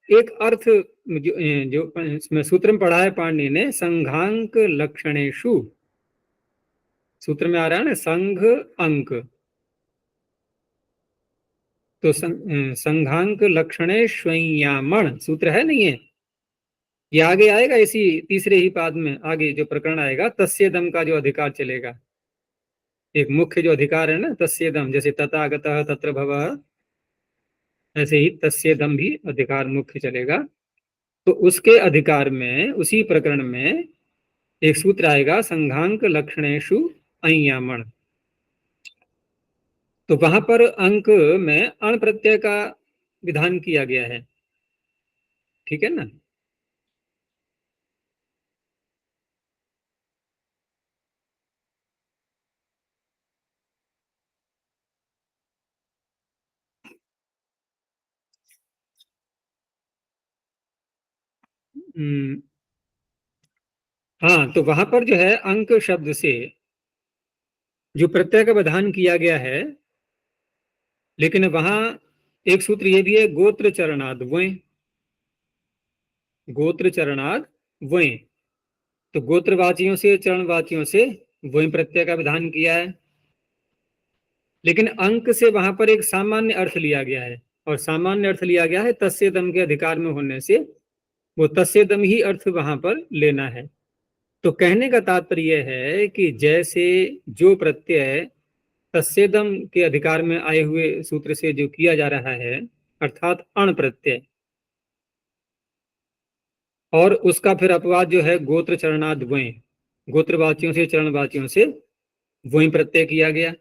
एक अर्थ जो इसमें सूत्र में पढ़ा है पाणिनि ने, संघांक लक्षणेषु, सूत्र में आ रहा है ना संघ अंक, तो संघांक लक्षणे स्वय्यामण सूत्र है नहीं है, ये आगे आएगा इसी तीसरे ही पाद में। आगे जो प्रकरण आएगा, तस्येदम का जो अधिकार चलेगा, एक मुख्य जो अधिकार है ना तस्येदम, जैसे तथागतः तत्र भवः, ऐसे ही तस्येदम भी अधिकार मुख्य चलेगा। तो उसके अधिकार में, उसी प्रकरण में एक सूत्र आएगा, संघांक लक्षणेषु अय्यामण। तो वहां पर अंक में अण प्रत्यय का विधान किया गया है, ठीक है ना? हाँ, तो वहां पर जो है अंक शब्द से जो प्रत्यय का विधान किया गया है, लेकिन वहां एक सूत्र ये भी है, गोत्र चरणाद वों, गोत्र चरणाद वों। तो गोत्रवाचियों से, चरणवाचियों से वों प्रत्यय का विधान किया है, लेकिन अंक से वहां पर एक सामान्य अर्थ लिया गया है, और सामान्य अर्थ लिया गया है तस्येदम के अधिकार में होने से, वो तस्येदम ही अर्थ वहां पर लेना है। तो कहने का तात्पर्य है कि जैसे जो प्रत्यय तस्येदम के अधिकार में आए हुए सूत्र से जो किया जा रहा है, अर्थात अण प्रत्यय, और उसका फिर अपवाद जो है गोत्र चरणाद वहीं, गोत्रवाचियों से चरणवाचियों से वहीं प्रत्यय किया गया,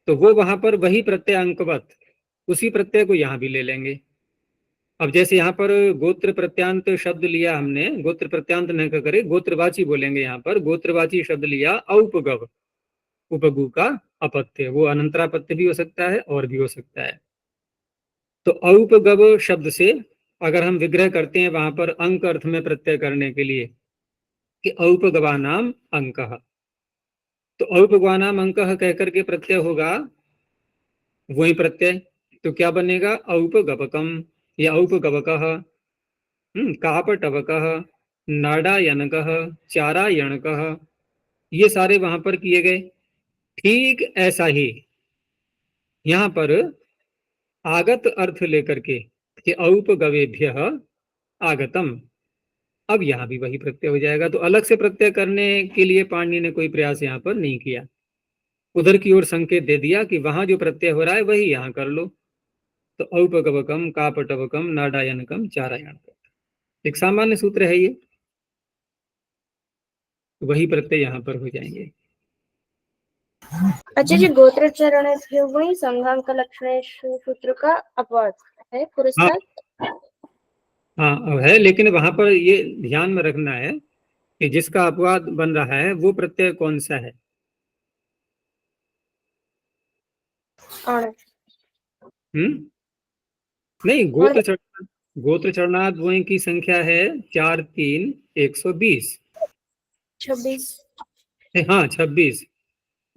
तो वो वहां पर वही प्रत्यय अंकवत, उसी प्रत्यय को यहां भी ले लेंगे। अब जैसे यहाँ पर गोत्र प्रत्यांत शब्द लिया हमने, गोत्र प्रत्यांत न करे गोत्रवाची बोलेंगे, यहाँ पर गोत्रवाची शब्द लिया औपगव, उपगु का अपत्य, वो अनंतरापत्य भी हो सकता है और भी हो सकता है। तो औपगव शब्द से अगर हम विग्रह करते हैं वहां पर अंक अर्थ में प्रत्यय करने के लिए कि औपगवानाम अंक, तो औपगवानाम अंक कह करके प्रत्यय होगा वही प्रत्यय, तो क्या बनेगा औपगवकम या औपगवकः, कापटवकः, नाडायनकः, चारायणकः, ये सारे वहां पर किए गए। ठीक ऐसा ही यहाँ पर आगत अर्थ लेकर के कि औपगवेभ्य आगतम, अब यहाँ भी वही प्रत्यय हो जाएगा। तो अलग से प्रत्यय करने के लिए पाणिनि ने कोई प्रयास यहाँ पर नहीं किया, उधर की ओर संकेत दे दिया कि वहां जो प्रत्यय हो रहा है वही यहाँ कर लो। तो औपगवकम, कापटवकम, नाडायनकम, चारायणकम, एक सामान्य सूत्र है ये, वही प्रत्यय यहाँ पर हो जाएंगे। अच्छा जी, गोत्र चरण वही संघांक लक्षणेषु सूत्र का अपवाद है हाँ पुरस्कार। हाँ अब है, लेकिन वहां पर ये ध्यान में रखना है कि जिसका अपवाद बन रहा है वो प्रत्यय कौन सा है। अण, नहीं, गोत्र चरणार्थ वहीं की संख्या है 4 3 120, 26। हाँ 26,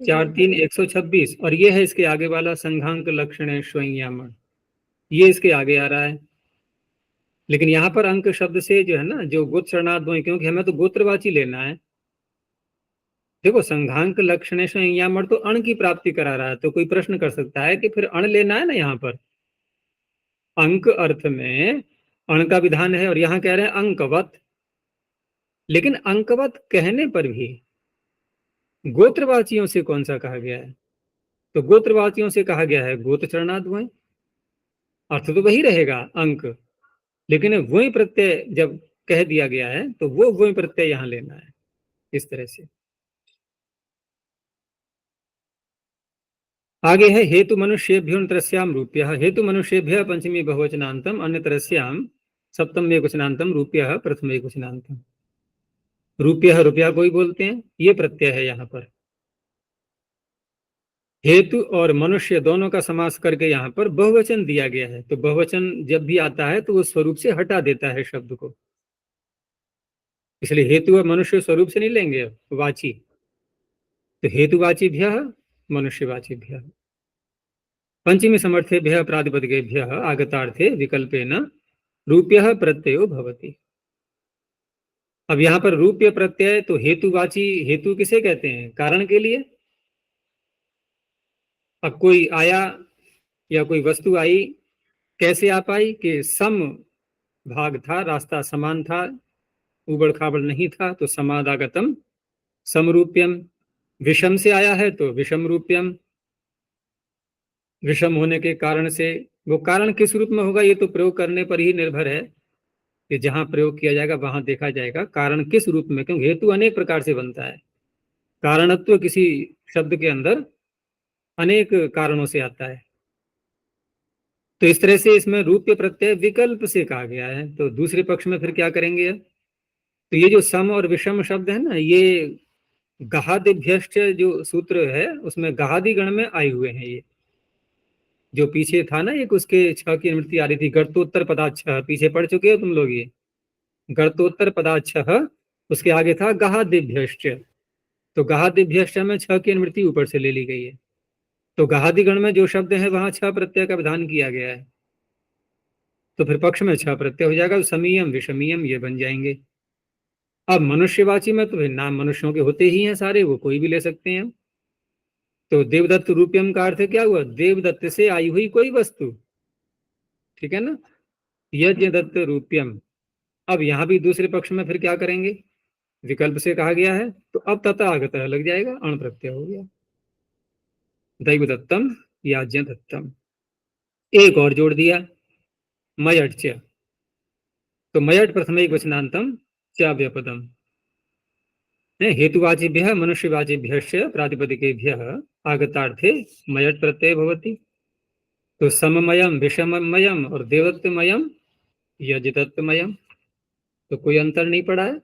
4 3 126, और ये है इसके आगे वाला संघांक लक्षण स्वयं, ये इसके आगे आ रहा है। लेकिन यहाँ पर अंक शब्द से जो है ना, जो गोत्र चरणार्थ वहीं, क्योंकि हमें तो गोत्रवाची लेना है। देखो संघांक लक्षण संयमण तो अण की प्राप्ति करा रहा है, तो कोई प्रश्न कर सकता है कि फिर अण लेना है ना, यहाँ पर अंक अर्थ में अण का विधान है और यहाँ कह रहे हैं अंकवत। लेकिन अंकवत कहने पर भी गोत्रवाचियों से कौन सा कहा गया है, तो गोत्रवाचियों से कहा गया है गोत्र चरणाद्वय, अर्थ तो वही रहेगा अंक, लेकिन वही प्रत्यय जब कह दिया गया है तो वो वही प्रत्यय यहाँ लेना है, इस तरह से। आगे है हेतु मनुष्येभ्यो त्रस्याम रूप्य, हेतु मनुष्येभ्य पंचमी बहुवचनांतम अन्य तरस्याम सप्तम एकवचनांतम रूप्य प्रथम एकवचनांतम। रूप्य रुपया कोई बोलते हैं, ये प्रत्यय है यहाँ पर। हेतु और मनुष्य दोनों का समास करके यहाँ पर बहुवचन दिया गया है, तो बहुवचन जब भी आता है तो वो स्वरूप से हटा देता है शब्द को, इसलिए हेतु और मनुष्य स्वरूप से नहीं लेंगे वाची, तो हेतुवाचीभ्य मनुष्यवाचीभ्य पंचमी समर्थेभ्य प्रातिपदिकेभ्य आगतार्थे विकल्पेन रूप्य प्रत्ययो भवति। अब यहाँ पर रूप्य प्रत्यय तो हेतुवाची, हेतु किसे कहते हैं, कारण के लिए। अब कोई आया या कोई वस्तु आई, कैसे आ पाई कि सम भाग था, रास्ता समान था, उबड़ खाबड़ नहीं था, तो समादागतम समरूप्यम। विषम से आया है तो विषम रूप्यम, विषम होने के कारण से, वो कारण किस रूप में होगा ये तो प्रयोग करने पर ही निर्भर है कि जहां प्रयोग किया जाएगा वहां देखा जाएगा कारण किस रूप में, क्योंकि हेतु अनेक प्रकार से बनता है, कारणत्व किसी शब्द के अंदर अनेक कारणों से आता है। तो इस तरह से इसमें रूप्य प्रत्यय विकल्प से कहा गया है, तो दूसरे पक्ष में फिर क्या करेंगे। तो ये जो सम और विषम शब्द है ना, ये गहादिभ्यश्च जो सूत्र है उसमें गहादि गण में आए हुए हैं। ये जो पीछे था ना एक, उसके छ की अनुवृत्ति आ रही थी, गर्तोत्तर पदाच्छः, पीछे पढ़ चुके हो तुम लोग ये, गर्तोत्तर पदाच्छः, उसके आगे था गहादिभ्यश्च, तो गहादिभ्यश्च में छ की अनुवृत्ति ऊपर से ले ली गई है, तो गहादि गण में जो शब्द है वहां छ प्रत्यय का विधान किया गया है, तो फिर पक्ष में छ प्रत्यय हो जाएगा, तो समीयम विषमीयम ये बन जाएंगे। अब मनुष्यवाची में तो फिर नाम मनुष्यों के होते ही हैं सारे, वो कोई भी ले सकते हैं। तो देवदत्त रूप्यम का अर्थ क्या हुआ, देवदत्त से आई हुई कोई वस्तु, ठीक है ना, यज्ञ दत्त रूप्यम। अब यहाँ भी दूसरे पक्ष में फिर क्या करेंगे, विकल्प से कहा गया है तो अब तथा आगत लग जाएगा, अण प्रत्यय हो गया, दैवदत्तम याज्ञ दत्तम। एक और जोड़ दिया मयट्च, तो मयट प्रथमैक वचनांतम चाव्यपदम हेतुवाचिभ्यः मनुष्यवाचिभ्यश्च प्रातिपदिकेभ्यः आगतार्थे मयट प्रत्यय भवति। तो सममयम, विषममयम और देवत्वमयम, यजितत्वमयम, तो कोई अंतर नहीं पड़ा है,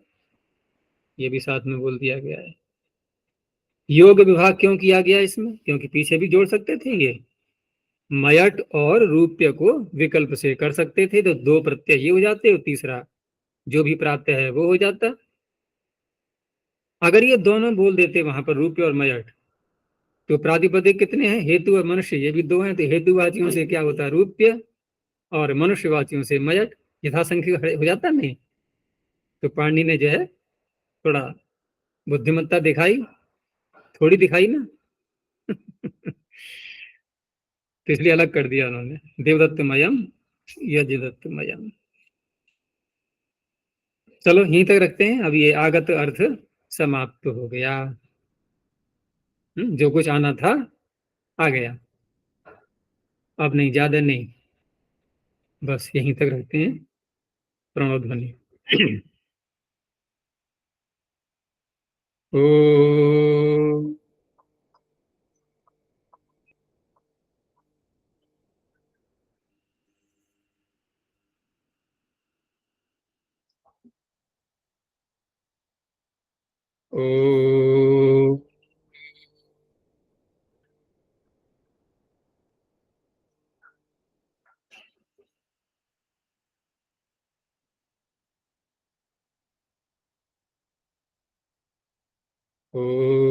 ये भी साथ में बोल दिया गया है। योग विभाग क्यों किया गया इसमें? क्योंकि पीछे भी जोड़ सकते थे ये, मयट और रूप्य को विकल्प से कर सकते थे, तो दो प्रत्यय ये हो जाते और तीसरा जो भी प्राप्त है वो हो जाता। अगर ये दोनों बोल देते वहां पर रूप्य और मयट, तो प्रातिपदिक कितने हैं? हेतु और मनुष्य, ये भी दो हैं, तो हेतुवाचियों से क्या होता है? रूप्य, और मनुष्यवाचियों से मयट, यथासंख्य हो जाता नहीं। तो पाणिनि ने जो है थोड़ा बुद्धिमत्ता दिखाई, थोड़ी दिखाई ना तो इसलिए अलग कर दिया उन्होंने, देवदत्तमयम यजिदत्तमयम। चलो यहीं तक रखते हैं, अब ये आगत अर्थ समाप्त हो गया। जो कुछ आना था आ गया, अब नहीं, ज्यादा नहीं, बस यहीं तक रखते हैं। प्रणव ध्वनि ओ ओ ओ